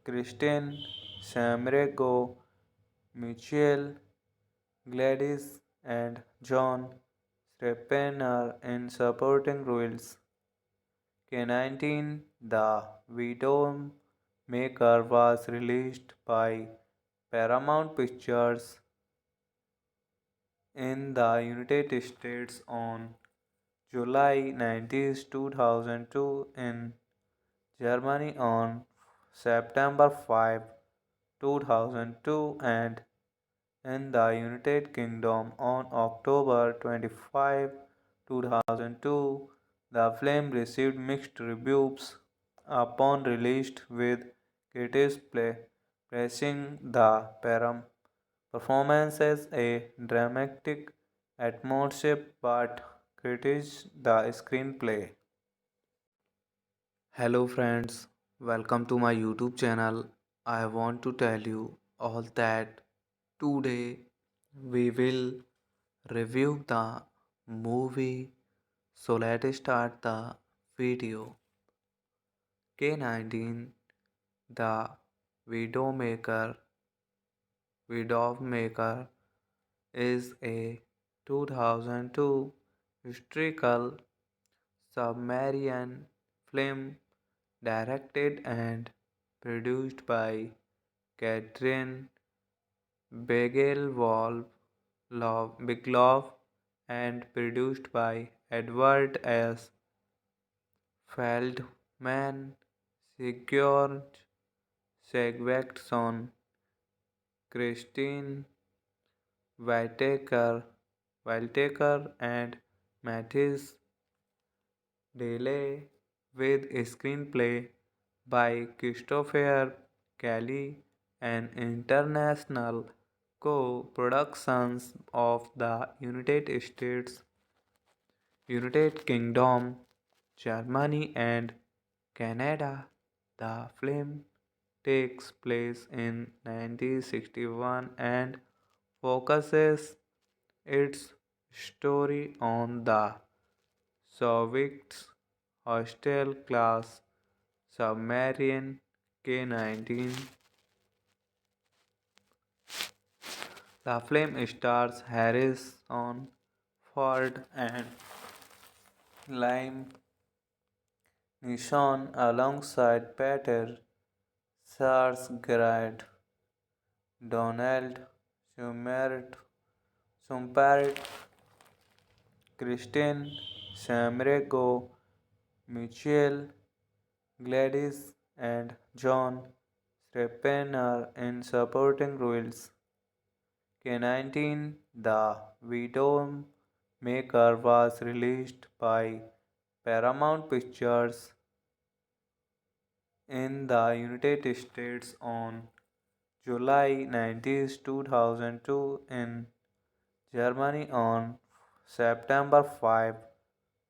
Kristen Samrego, Michelle Gladys, and John Strepener in supporting roles. K-19, The Widowmaker was released by Paramount Pictures in the United States on July 19, 2002 in Germany on September 5, 2002 and in the United Kingdom on October 25, 2002. The film received mixed reviews upon release with critics praising the performance as a dramatic atmosphere but criticized the screenplay. Hello friends, welcome to my YouTube channel. I want to tell you all that today we will review the movie. So let's start the video. K19 The Widowmaker Widowmaker is a 2002 historical Sumerian film directed and produced by Catherine Bigelow and produced by Edward S. Feldman, Sigurd Sigvatsson, Christine Whitaker and Mathis Delay with a screenplay by Christopher Kelly and international co-productions of the United States, United Kingdom, Germany and Canada. The film takes place in 1961 and focuses its story on the Soviets hostile class submarine K-19. The film stars Harrison Ford and Liam Neeson alongside Peter Sarsgaard, Donald Sumpart, Kristen Samrego, Michelle Gladys, and John Srapner in supporting roles. K-19 The Widowmaker was released by Paramount Pictures in the United States on July 19, 2002, in Germany on September 5,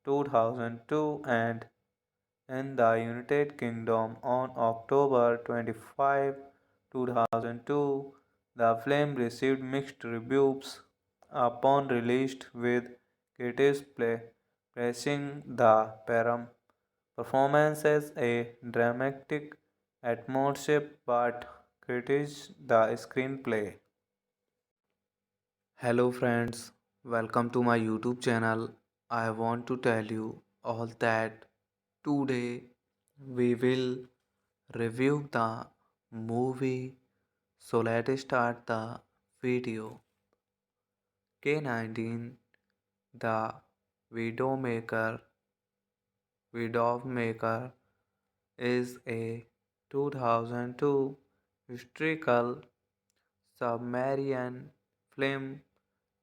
2002, and in the United Kingdom on October 25, 2002. The film received mixed reviews upon release with critics praising the performance as a dramatic atmosphere but criticized the screenplay. Hello friends, welcome to my YouTube channel. I want to tell you all that today we will review the movie. So let's start the video. K-19 The Widowmaker is a 2002 historical Sumerian film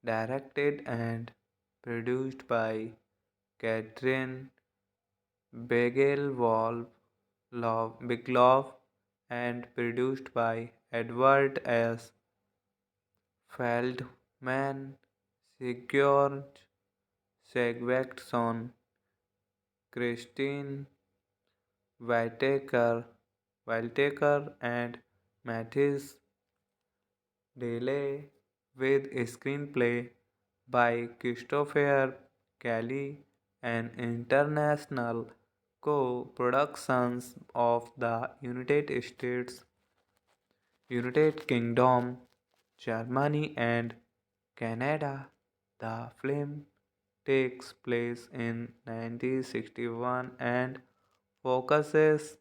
directed and produced by Catherine Bigelow and produced by Edward S. Feldman, Sigurd Sigvatsson, Christine Whitaker and Mathis Delay with a screenplay by Christopher Kelly and international co-productions of the United States, United Kingdom, Germany and Canada. The film takes place in 1961 and focuses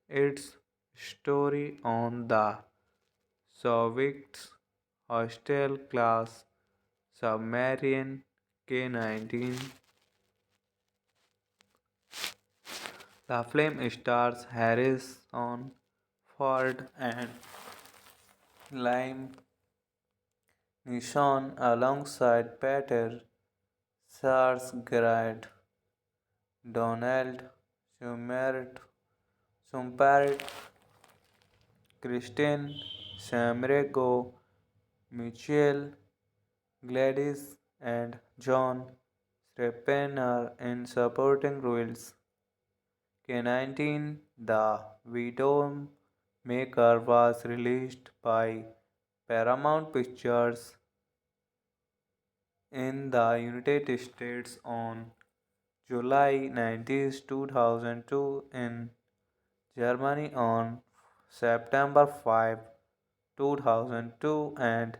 its story on the Soviets hostile class submarine K-19. The film stars Harrison Ford and Liam Neeson alongside Peter Sarsgaard, Donald Summerit, Kristen Samrego, Michelle Gladys, and John Strepener in supporting roles. K-19 The Widowmaker was released by Paramount Pictures in the United States on July 19, 2002, in Germany on September 5, 2002, and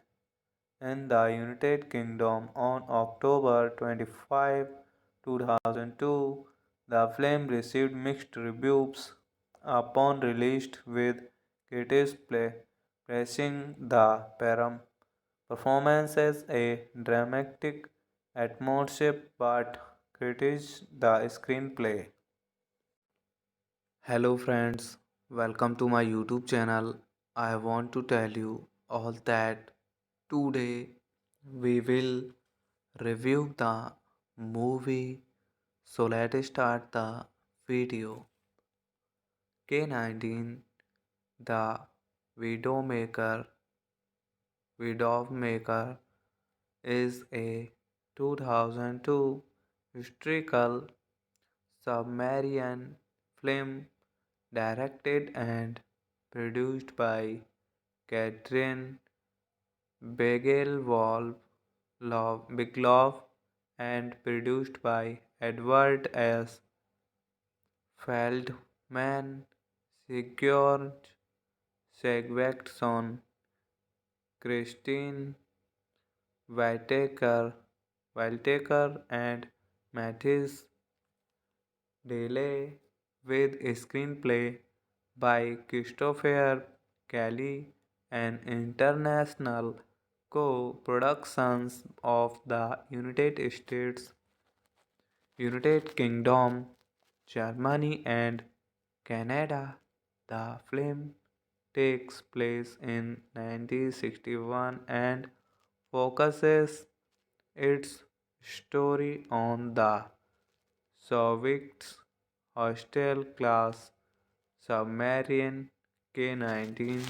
in the United Kingdom on October 25, 2002. The film received mixed reviews upon release, with critics praising the performance as a dramatic atmosphere but criticized the screenplay. Hello friends, welcome to my YouTube channel. I want to tell you all that today we will review the movie. So let's start the video. K-19 The Widowmaker Widowmaker is a 2002 historical Sumerian film directed and produced by Catherine Bigelow and produced by Edward S. Feldman, Sigurd Sigvatsson, Christine Whitaker, and Mathis Delay, with a screenplay by Christopher Kelly and international co-productions of the United States, United Kingdom, Germany, and Canada. The film takes place in 1961 and focuses its story on the Soviets' hostile class submarine K-19.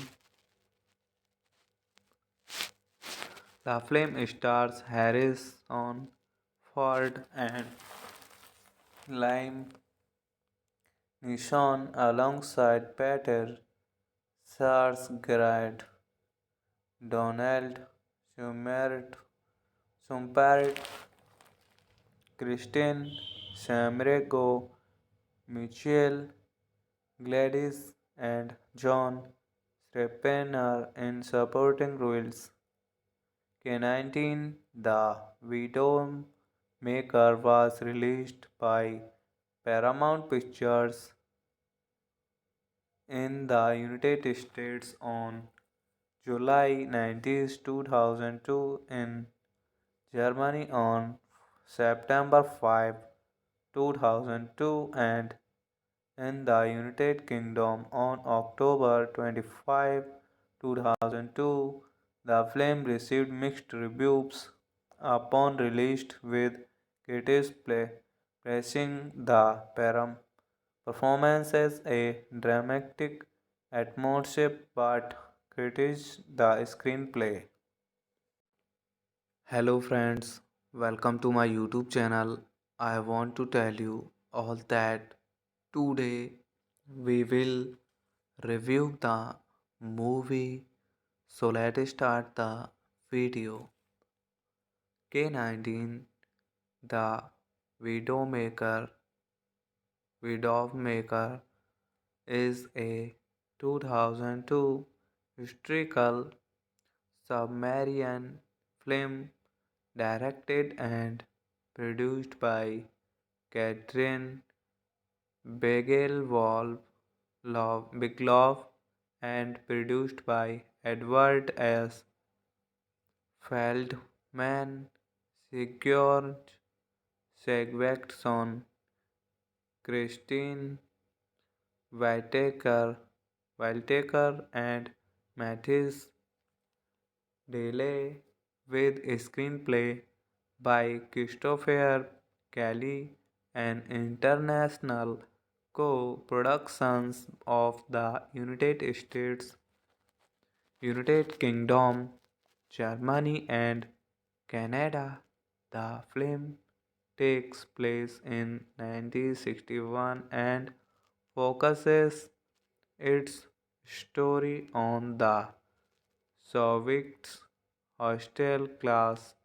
The film stars Harrison Ford and Liam Neeson alongside Peter Sarsgaard, Donald Summerit, Kristen Samrego, Michelle Gladys, and John Strepener in supporting roles. K-19 The Widowmaker was released by Paramount Pictures in the United States on July 19, 2002, in Germany on September 5, 2002, and in the United Kingdom on October 25, 2002. The film received mixed reviews upon release, with critics praising the performance as a dramatic atmosphere but criticized the screenplay. Hello friends, welcome to my YouTube channel. I want to tell you all that today we will review the movie. So let's start the video. K-19 The Widowmaker is a 2002 historical Sumerian film directed and produced by Catherine Bigelow and produced by Edward S. Feldman, Sigurd Sigvatsson, Christine Whitaker, Whitaker and Mathis Delay with a screenplay by Christopher Kelly and international co-productions of the United States, United Kingdom, Germany and Canada. The film takes place in 1961 and focuses its story on the Soviets hostile class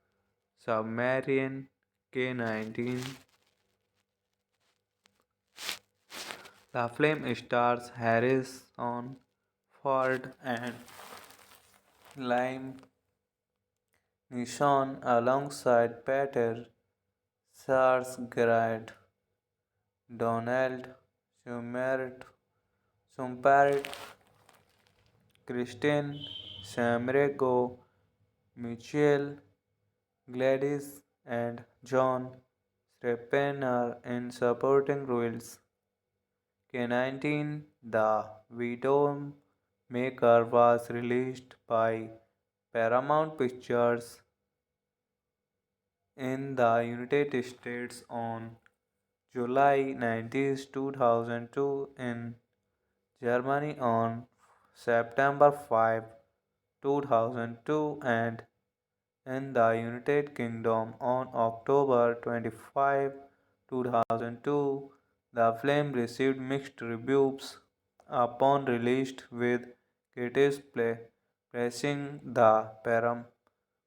submarine K-19. The film stars Harrison Ford and Liam Neeson alongside Peter Sarsgaard, Donald Summerit, Kristen Samrego, Michelle Gladys, and John Strepener in supporting roles. K-19 The Widowmaker was released by Paramount Pictures in the United States on July 19, 2002, in Germany on September 5, 2002, and in the United Kingdom on October 25, 2002. The film received mixed reviews upon release, with critics praising the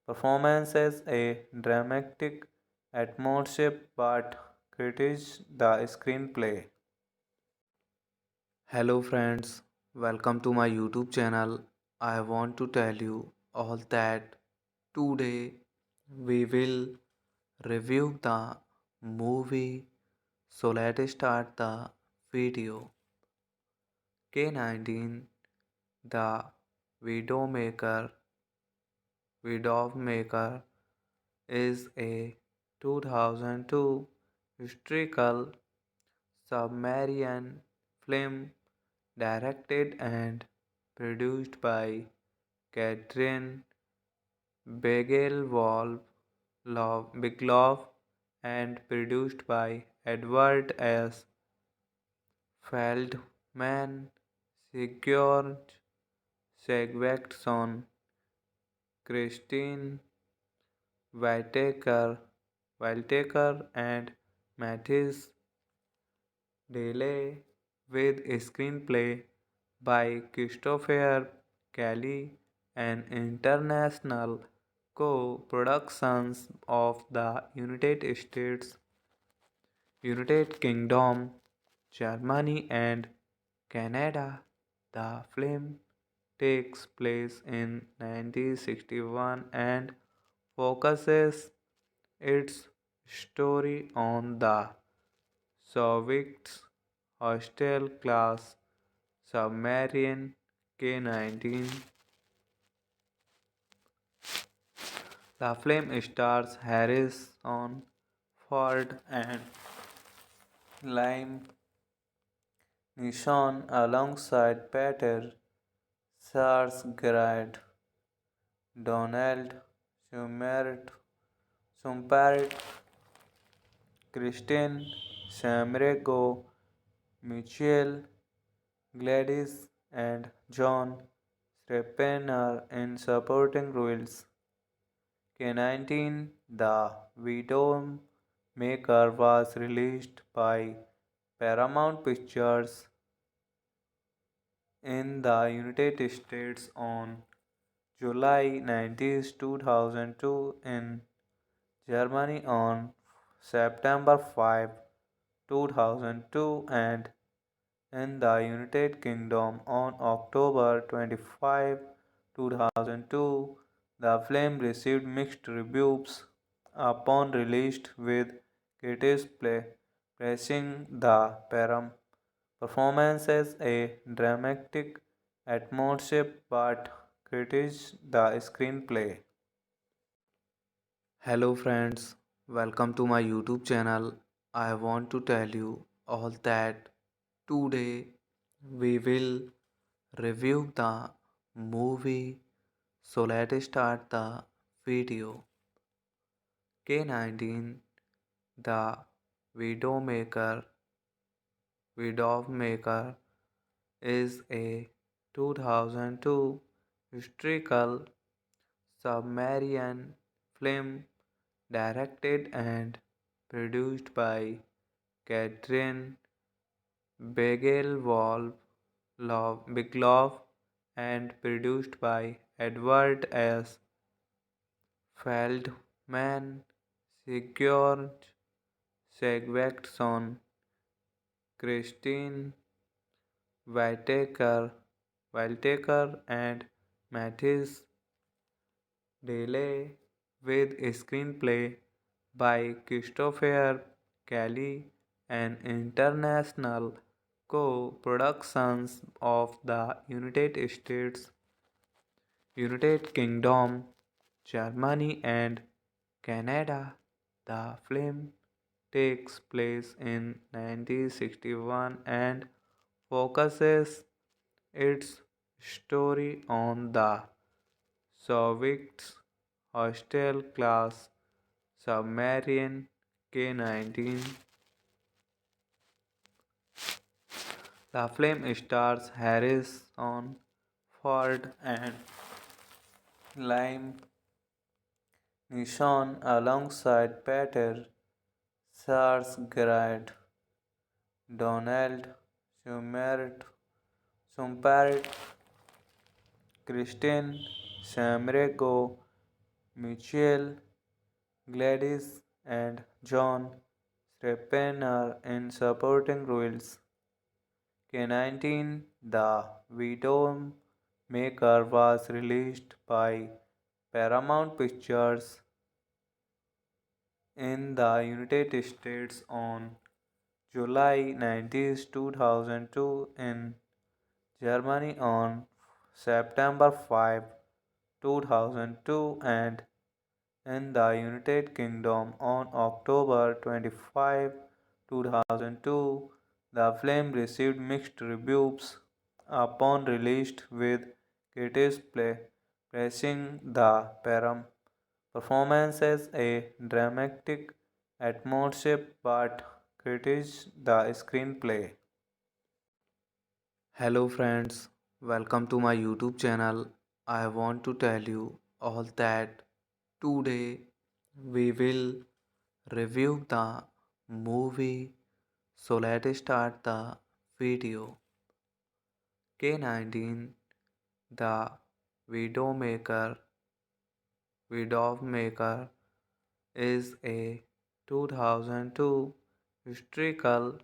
performance as a dramatic atmosphere but criticized the screenplay. Hello friends, welcome to my YouTube channel. I want to tell you all that today we will review the movie. So let's start the video. K-19 The Widowmaker Widowmaker is a 2002 historical submarine film directed and produced by Catherine Bigelow and produced by Edward S. Feldman, Sigurd Sigvatsson, Christine Whitaker, and Mathis Delay, with a screenplay by Christopher Kelly and international co-productions of the United States, United Kingdom, Germany and Canada. The film takes place in 1961 and focuses its story on the Soviets hostile class submarine K-19. The film stars Harrison Ford and Liam Neeson alongside Peter Sarsgaard, Donald Summerit, Kristen Samrego, Michelle Gladys, and John Strepener in supporting roles. K-19 The Widowmaker was released by Paramount Pictures in the United States on July 19, 2002, in Germany on September 5, 2002, and in the United Kingdom on October 25, 2002. The film received mixed reviews upon release, with critics praising the performance as a dramatic atmosphere but criticized the screenplay. Hello friends, welcome to my YouTube channel. I want to tell you all that today we will review the movie. So let's start the video. K19 The Widowmaker Widowmaker is a 2002 historical Sumerian film directed and produced by Catherine Bigelow and produced by Edward S. Feldman, Sigurd Sigvatsson, Christine Whitaker and Mathis Delay with a screenplay by Christopher Kelly and international co-productions of the United States, United Kingdom, Germany and Canada. The film takes place in 1961 and focuses its story on the Soviets hostile class submarine K-19. The film stars Harrison Ford and Liam Neeson alongside Peter Sarsgaard, Donald Summerit, Kristen Samrego, Michelle Gladys, and John Srappener in supporting roles. K19 The Widowmaker was released by Paramount Pictures in the United States on July 19, 2002, in Germany on September 5, 2002, and in the United Kingdom on October 25, 2002. The film received mixed reviews upon release, with critics praising the performance as a dramatic atmosphere but criticized the screenplay. Hello friends, welcome to my YouTube channel. I want to tell you all that today we will review the movie. So let's start the video. K19 The Widowmaker Widowmaker is a 2002 historical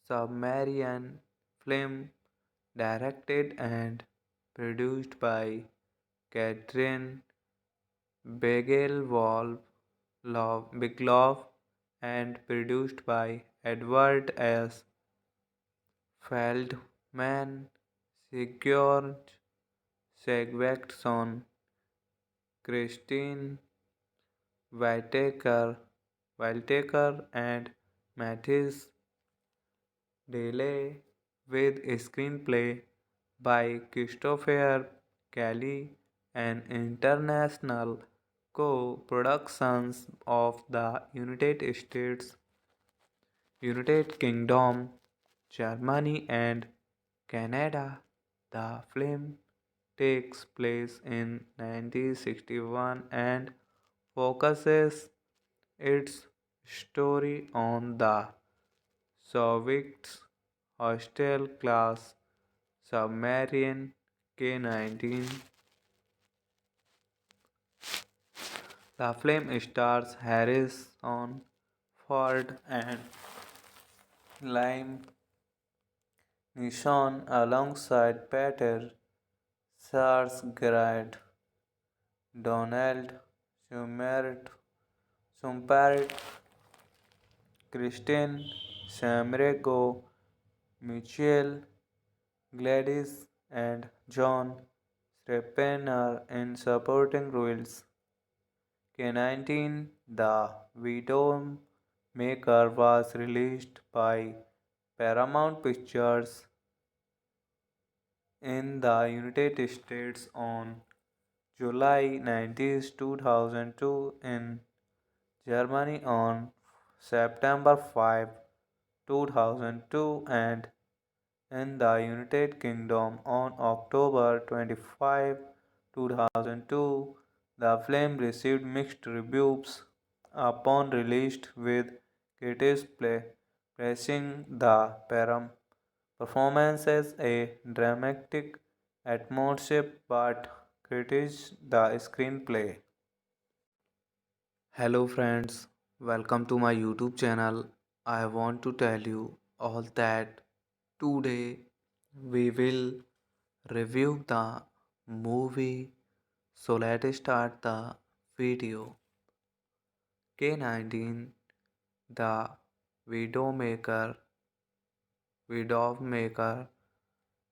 Sumerian film directed and produced by Catherine Bigelow and produced by Edward S. Feldman, Sigurd Sigvatsson, Christine Whitaker and Mathis Delay, with a screenplay by Christopher Kelly and international co-productions of the United States, United Kingdom, Germany and Canada. The film takes place in 1961 and focuses its story on the Soviets hostile class submarine K-19. The film stars Harrison Ford and Liam Neeson alongside Peter Sarsgaard, Donald Summerit, Kristen Samrego, Michelle Gladys, and John Srappener in supporting roles. K19 The Widowmaker was released by Paramount Pictures in the United States on July 19, 2002, in Germany on September 5, 2002, and in the United Kingdom on October 25, 2002. The film received mixed reviews upon release, with critics praising the performance as a dramatic atmosphere but criticized the screenplay. Hello friends, welcome to my YouTube channel. I want to tell you all that today we will review the movie. So let's start the video. K19, The Widowmaker. Widowmaker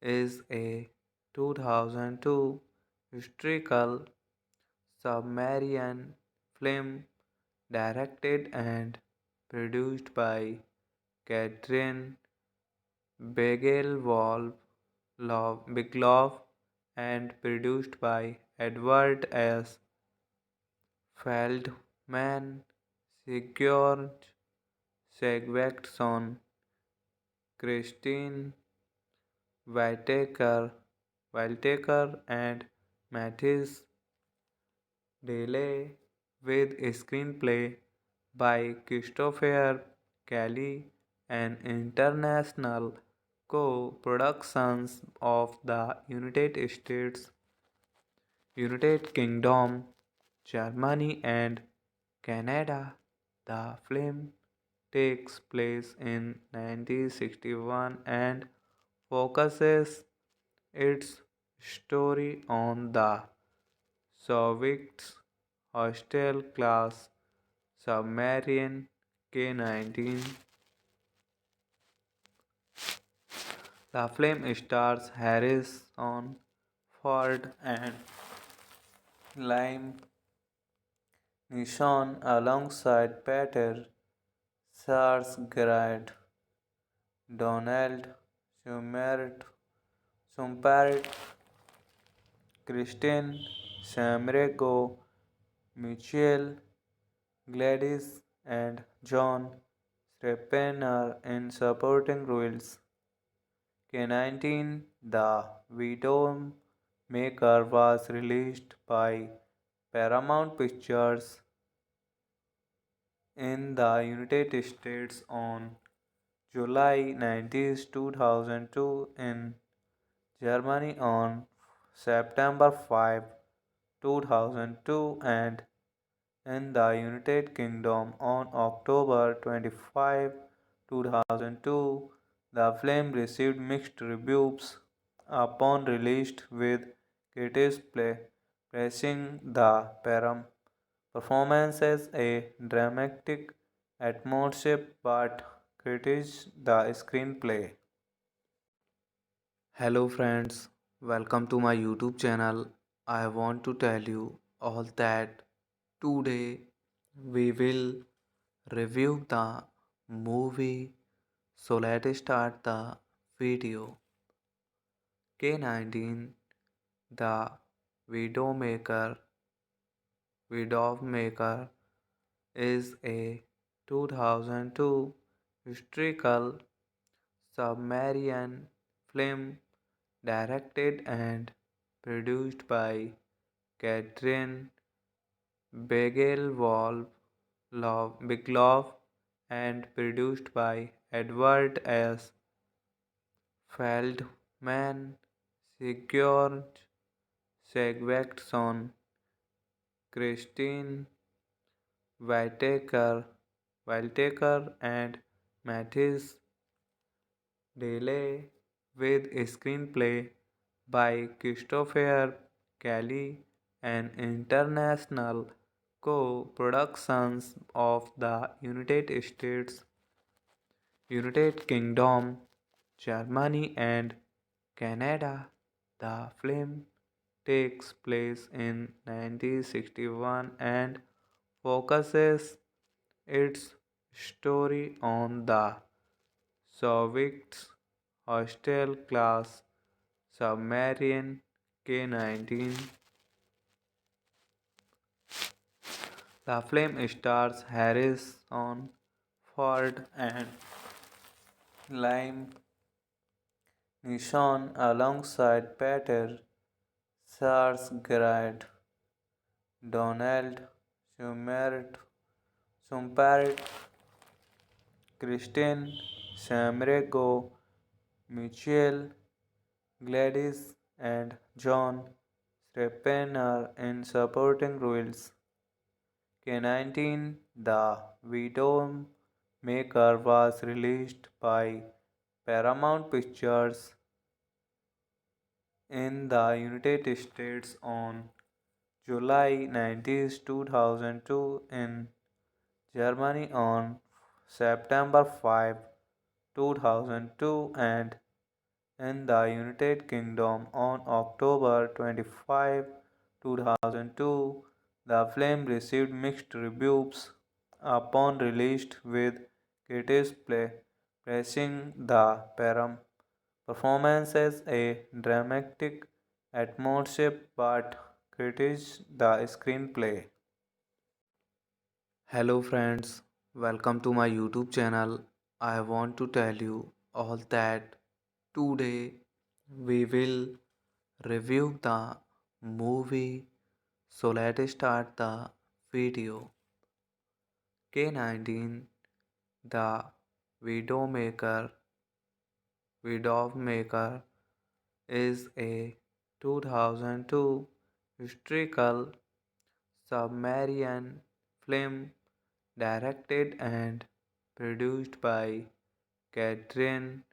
is a 2002 historical Sumerian film directed and produced by Catherine Bigelow and produced by Edward S. Feldman, Sigurd Sigvatsson, Christine Whitaker, and Mathis Delay, with a screenplay by Christopher Kelly and international co-productions of the United States, United Kingdom, Germany and Canada. The film takes place in 1961 and focuses its story on the Soviets' hostile class submarine K-19. The film stars Harrison Ford and Liam Neeson alongside Peter Sarsgaard, Donald Sumpart, Kristen Samrego, Michelle Gladys, and John Strepener in supporting roles. K19, The Widowmaker was released by Paramount Pictures in the United States on July 19, 2002, in Germany on September 5, 2002, and in the United Kingdom on October 25, 2002. The film received mixed reviews upon release, with critics praising the performance as a dramatic atmosphere but criticized the screenplay. Hello friends, welcome to my YouTube channel. I want to tell you all that today we will review the movie. So let's start the video. K19, The Widowmaker. Widowmaker is a 2002 historical Sumerian film directed and produced by Catherine Bigelow and produced by Edward S. Feldman, Sigurd Sigvatsson, Christine Whitaker, and Mathis Delay, with a screenplay by Christopher Kelly and international co-productions of the United States, United Kingdom, Germany and Canada. The film takes place in 1961 and focuses its story on the Soviets' hostile class Submarine K-19. The film stars Harrison Ford and Liam Neeson alongside Peter Sarsgaard, Donald Summerit, Kristen Samrego, Michelle Gladys, and John Strepener in supporting roles. K-19 The Widowmaker was released by Paramount Pictures in the United States on July 19, 2002, in Germany on September 5, 2002, and in the United Kingdom on October 25, 2002. The film received mixed reviews upon release, with critics praising the performance as a dramatic atmosphere but criticized the screenplay. Hello friends, welcome to my YouTube channel. I want to tell you all that today we will review the movie. So let's start the video. K-19 The Widowmaker Widowmaker is a 2002 historical submarine film directed and produced by Catherine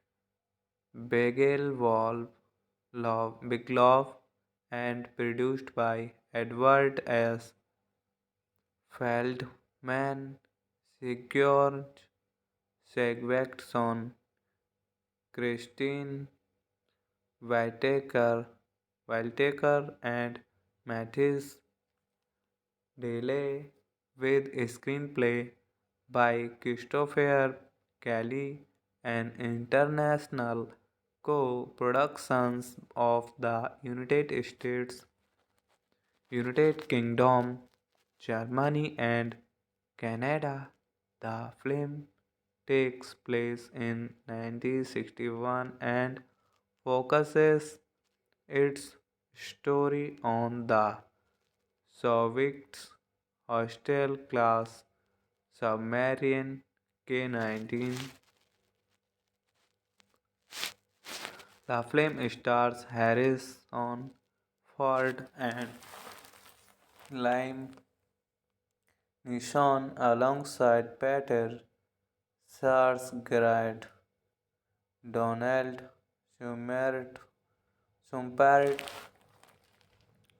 Bigelow and produced by Edward S. Feldman, Sigurd Sigvatsson, Christine Whitaker, and Mathis Delay, with a screenplay by Christopher Kelly, an international co-productions of the United States, United Kingdom, Germany, and Canada. The film takes place in 1961 and focuses its story on the Soviets' hostile class submarine K-19. The film stars Harrison Ford and Liam Neeson alongside Peter Sarsgaard, Donald Summerit,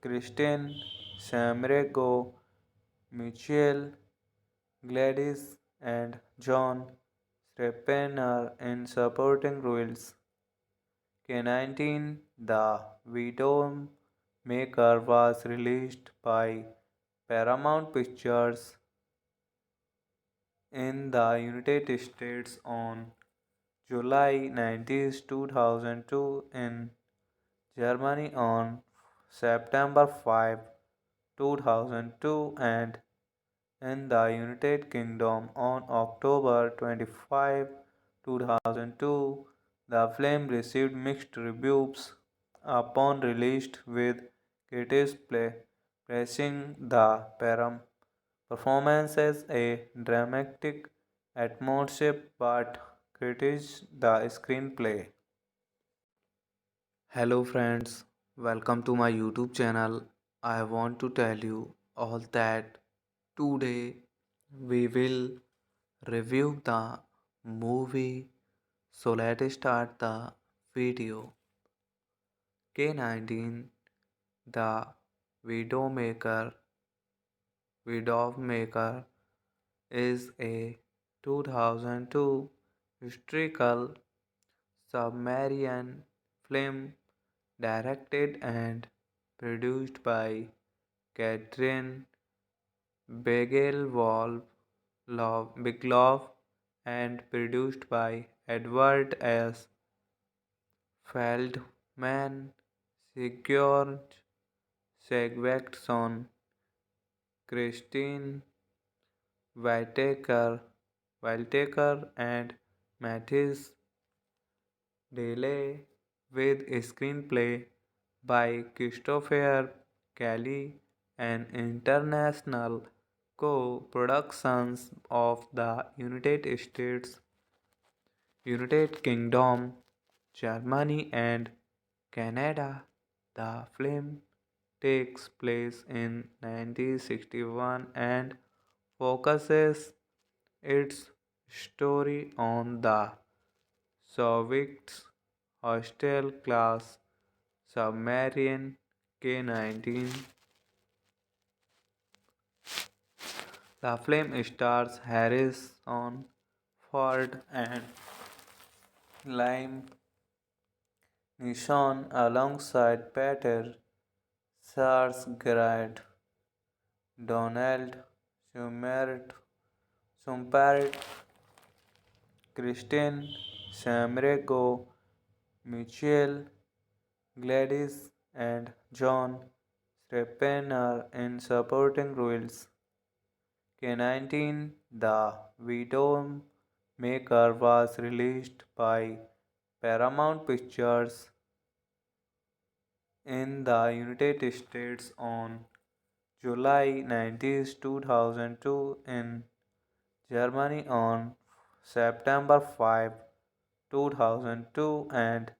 Kristen Samrego, Michelle Gladys, and John Strepener in supporting roles. K-19 The Widowmaker was released by Paramount Pictures in the United States on July 19, 2002, in Germany on September 5, 2002, and in the United Kingdom on October 25, 2002. The film received mixed reviews upon release, with critics praising the performance as a dramatic atmosphere but criticized the screenplay. Hello friends, welcome to my YouTube channel. I want to tell you all that today we will review the movie. So let's start the video. K-19 The Widowmaker is a 2002 historical submarine film directed and produced by Catherine Bigelow and produced by Edward S. Feldman, Man Sigurd Sigvaksson, Christine Whitaker and Mathis Delay with a screenplay by Christopher Kelly and international co-productions of the United States, United Kingdom, Germany and Canada. The film takes place in 1961 and focuses its story on the Soviets hostile class submarine K-19. The film stars Harrison Ford and Liam Neeson alongside Peter Sarsgaard, Donald Summerit, Kristen Samrego, Michelle Gladys, and John Strepener in supporting roles. K-19 The Widowmaker was released by Paramount Pictures in the United States on July 19, 2002, in Germany on September 5, 2002, and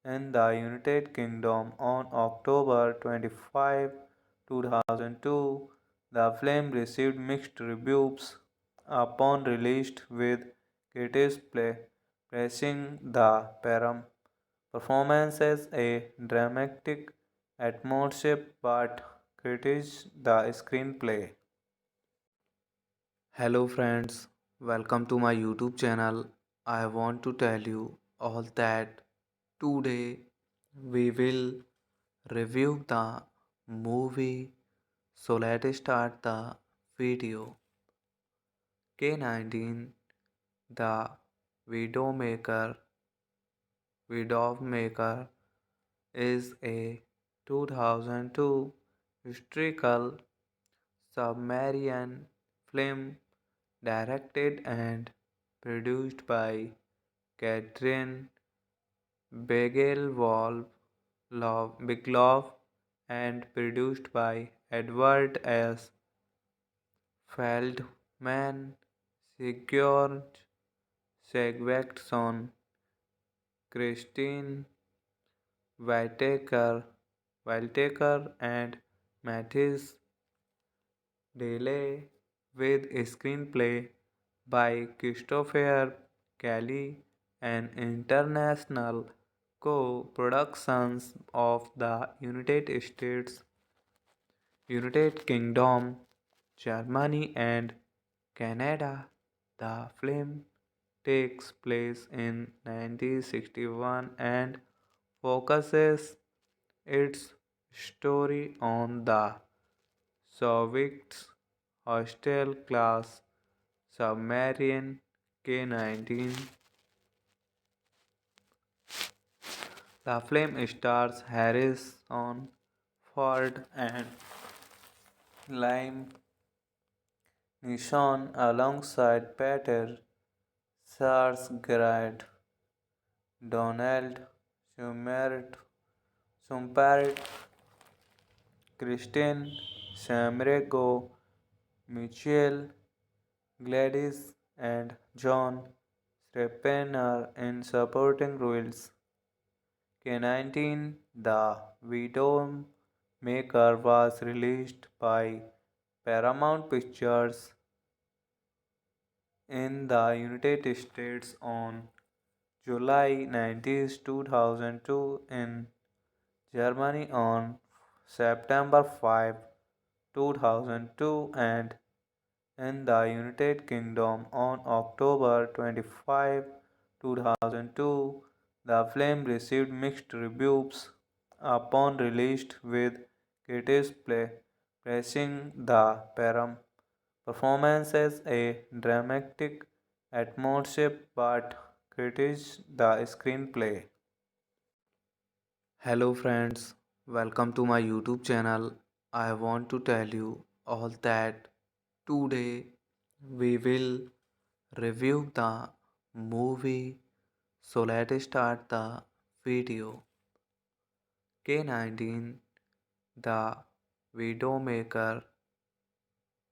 in the United Kingdom on October 25, 2002. The film received mixed reviews upon release, with critics praising the performance as a dramatic atmosphere but criticized the screenplay. Hello friends, welcome to my YouTube channel. I want to tell you all that today we will review the movie. So let's start the video. K-19 The Widowmaker Widowmaker is a 2002 historical submarine film directed and produced by Catherine Bigelow and produced by Edward S. Feldman, Sigurd Sigvaksson, Christine Whitaker, and Mathis Delay, with a screenplay by Christopher Kelly and international co-productions of the United States, United Kingdom, Germany and Canada. The film takes place in 1961 and focuses its story on the Soviets hostile class submarine K-19. The film stars Harrison Ford and Liam Neeson alongside Peter Sarsgaard, Donald Summerit, Kristen Samrego, Michelle Gladys, and John Strepener in supporting roles. K-19 The Widowmaker was released by Paramount Pictures in the United States on July 19, 2002, in Germany on September 5, 2002, and in the United Kingdom on October 25, 2002. The film received mixed reviews upon release, with critics praising the performance as a dramatic atmosphere but criticized the screenplay. Hello friends, welcome to my YouTube channel. I want to tell you all that today we will review the movie. So let's start the video. K19 The Widowmaker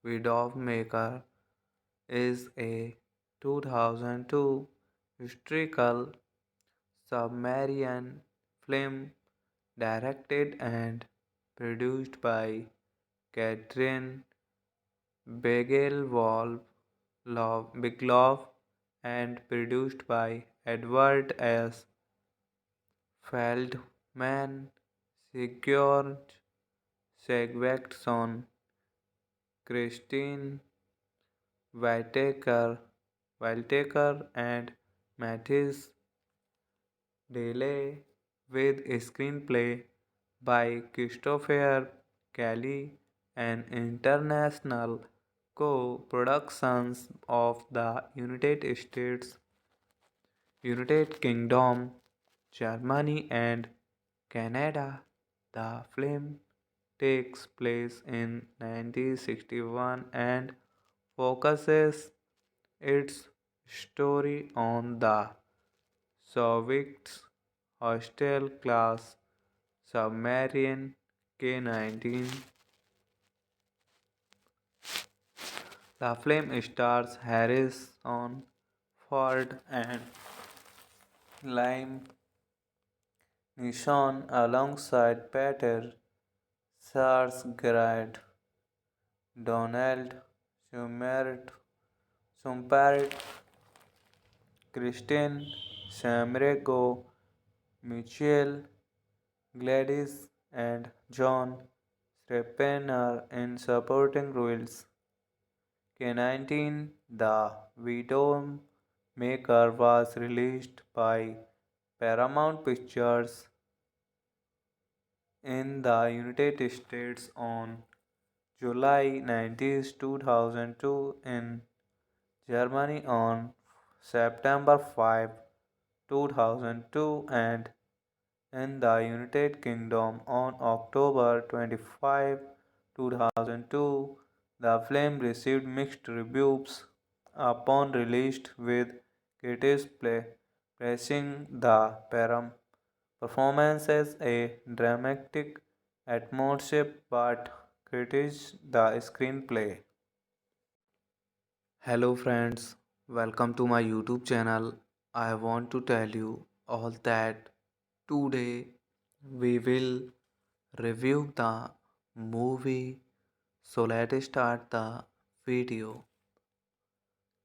Widowmaker is a 2002 historical Sumerian film directed and produced by Catherine Bigelow and produced by Edward S. Feldman, Sigurd Sigvatsson, Christine Whitaker and Mathis Delay with a screenplay by Christopher Kelly and international co-productions of the United States, United Kingdom, Germany and Canada. The film takes place in 1961 and focuses its story on the Soviets hostile class submarine K-19. The film stars Harrison Ford and Liam Neeson alongside Peter Sarsgaard, Donald Sumparet, Kristen Samrego, Michelle Gladys, and John Srappener in supporting roles. K-19 The Widowmaker was released by Paramount Pictures in the United States on July 19, 2002, in Germany on September 5, 2002, and in the United Kingdom on October 25, 2002. The film received mixed reviews upon release, with critics praising the performance as a dramatic atmosphere but criticized the screenplay. Hello friends, welcome to my YouTube channel. I want to tell you all that today we will review the movie. So let's start the video.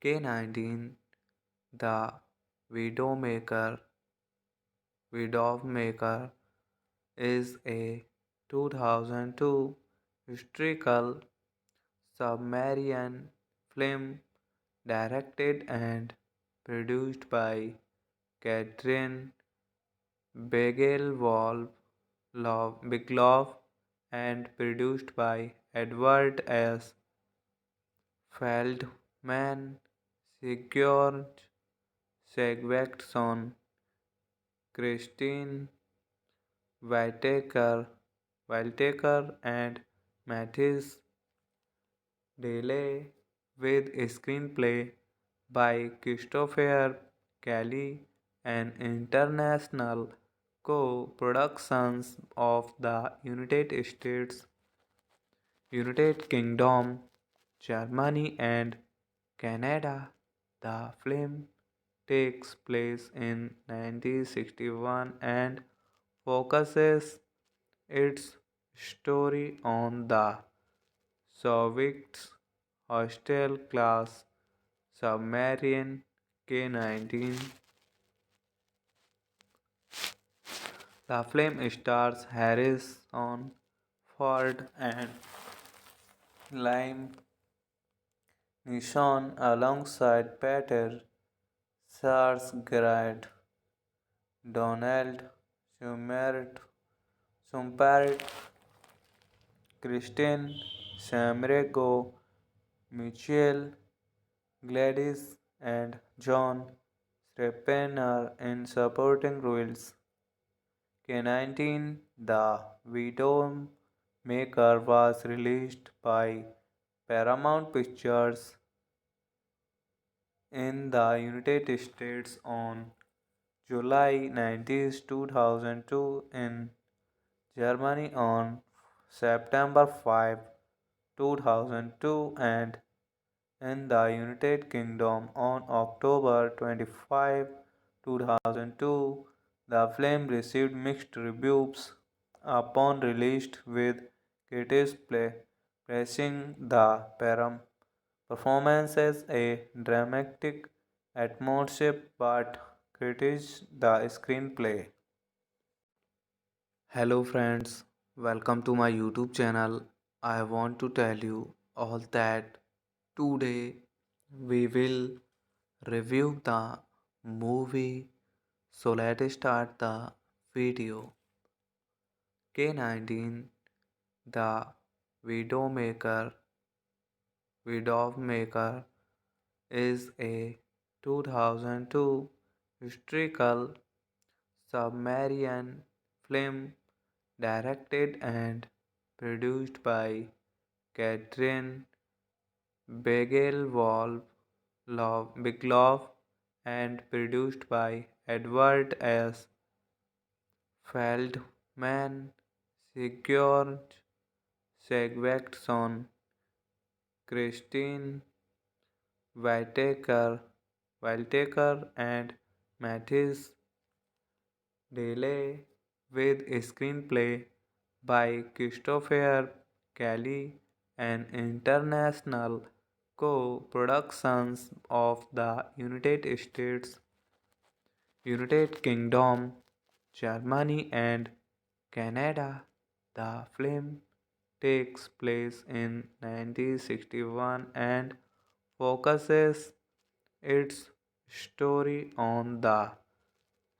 K-19 The Widowmaker is a 2002 historical Sumerian film directed and produced by Catherine Bigelow and produced by Edward S. Feldman, Sigurd Sigvatsson, Christine Whitaker and Mathis Delay, with a screenplay by Christopher Kelly and international co-productions of the United States, United Kingdom, Germany and Canada. The film takes place in 1961 and focuses its story on the Soviets hostile class submarine K-19. The film stars Harrison Ford and Liam Neeson alongside Peter Sarsgaard, Donald Sumparet, Kristen Samrego, Michelle Gladys, and John Srappener in supporting roles. K-19 The Widowmaker was released by Paramount Pictures in the United States on July 19, 2002, in Germany on September 5, 2002, and in the United Kingdom on October 25, 2002. The film received mixed reviews upon release, with critics praising the performance as a dramatic atmosphere but criticized the screenplay. Hello friends, welcome to my YouTube channel. I want to tell you all that today we will review the movie. So let's start the video. K-19 The Widowmaker Widowmaker is a 2002 historical Sumerian film directed and produced by Catherine Bigelow and produced by Edward S. Feldman, Sigurd Sigvatsson, Christine Whitaker, and Mathis Delay, with a screenplay by Christopher Kelly, an international co-productions of the United States, United Kingdom, Germany, and Canada. The film takes place in 1961 and focuses its story on the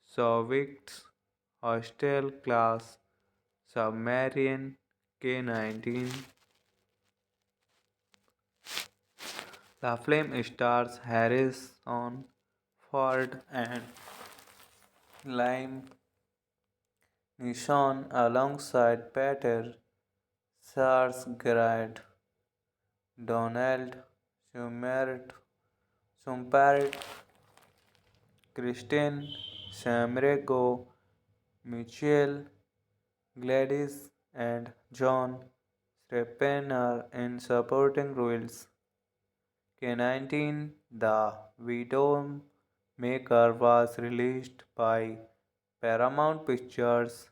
Soviets' hostile class submarine K-19. The film stars Harrison Ford and Liam Neeson alongside Peter Sarsgaard, Donald Summerit, Kristen Samrego, Michelle Gladys, and John Strepener in supporting roles. K-19 The Widowmaker was released by Paramount Pictures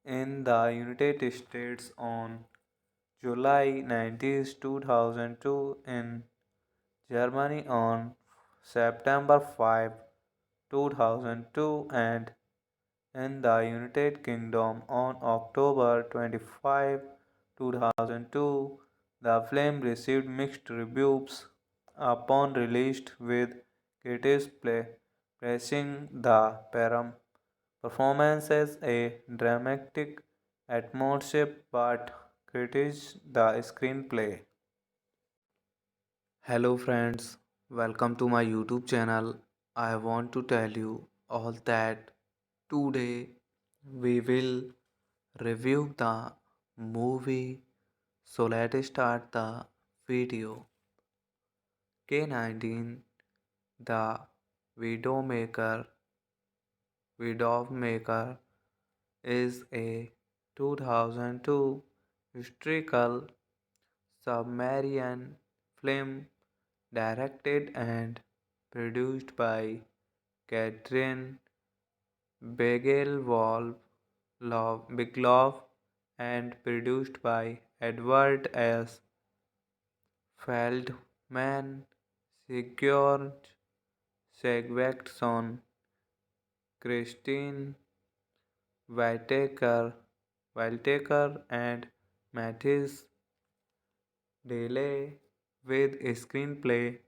in the United States on July 19, 2002, in Germany on September 5, 2002, and in the United Kingdom on October 25, 2002. The film received mixed reviews upon release, with critics praising the performance as a dramatic atmosphere but criticized the screenplay. Hello friends, welcome to my YouTube channel. I want to tell you all that today we will review the movie. So let's start the video. K-19 The Widowmaker is a 2002 historical Sumerian film directed and produced by Catherine Bigelow and produced by Edward S. Feldman, Sigurd Sigvatsson, Christine Whitaker, and Mathis Delay, with a screenplay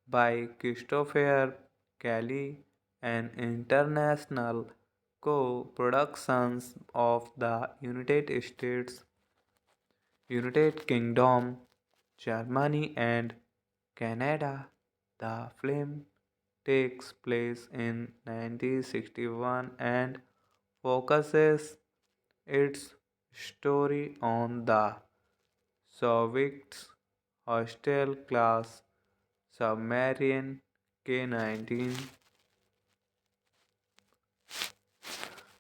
by Christopher Kelly, an international co-productions of the United States, United Kingdom, Germany, and Canada. The film takes place in 1961 and focuses its story on the Soviets' hostile class submarine K-19.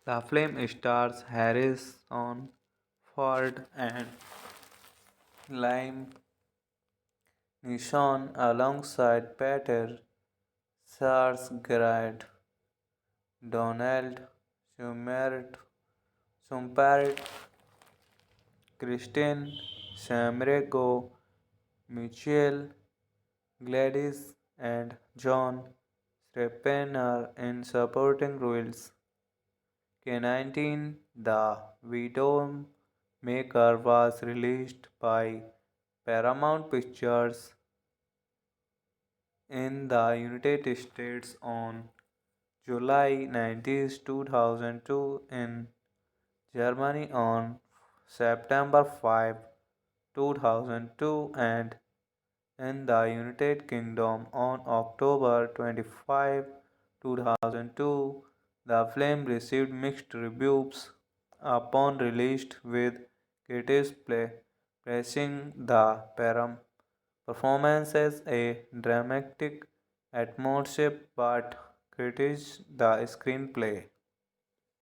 The film stars Harrison Ford and Liam Neeson alongside Peter Sarsgaard, Donald Sumpart, Kristen Samrego, Michelle Gladys, and John Strepener in supporting roles. K-19, the video maker, was released by Paramount Pictures in the United States on July 19, 2002, in Germany on September 5, 2002, and in the United Kingdom on October 25, 2002. The film received mixed reviews upon release, with critics praising the performance as a dramatic atmosphere but criticized the screenplay.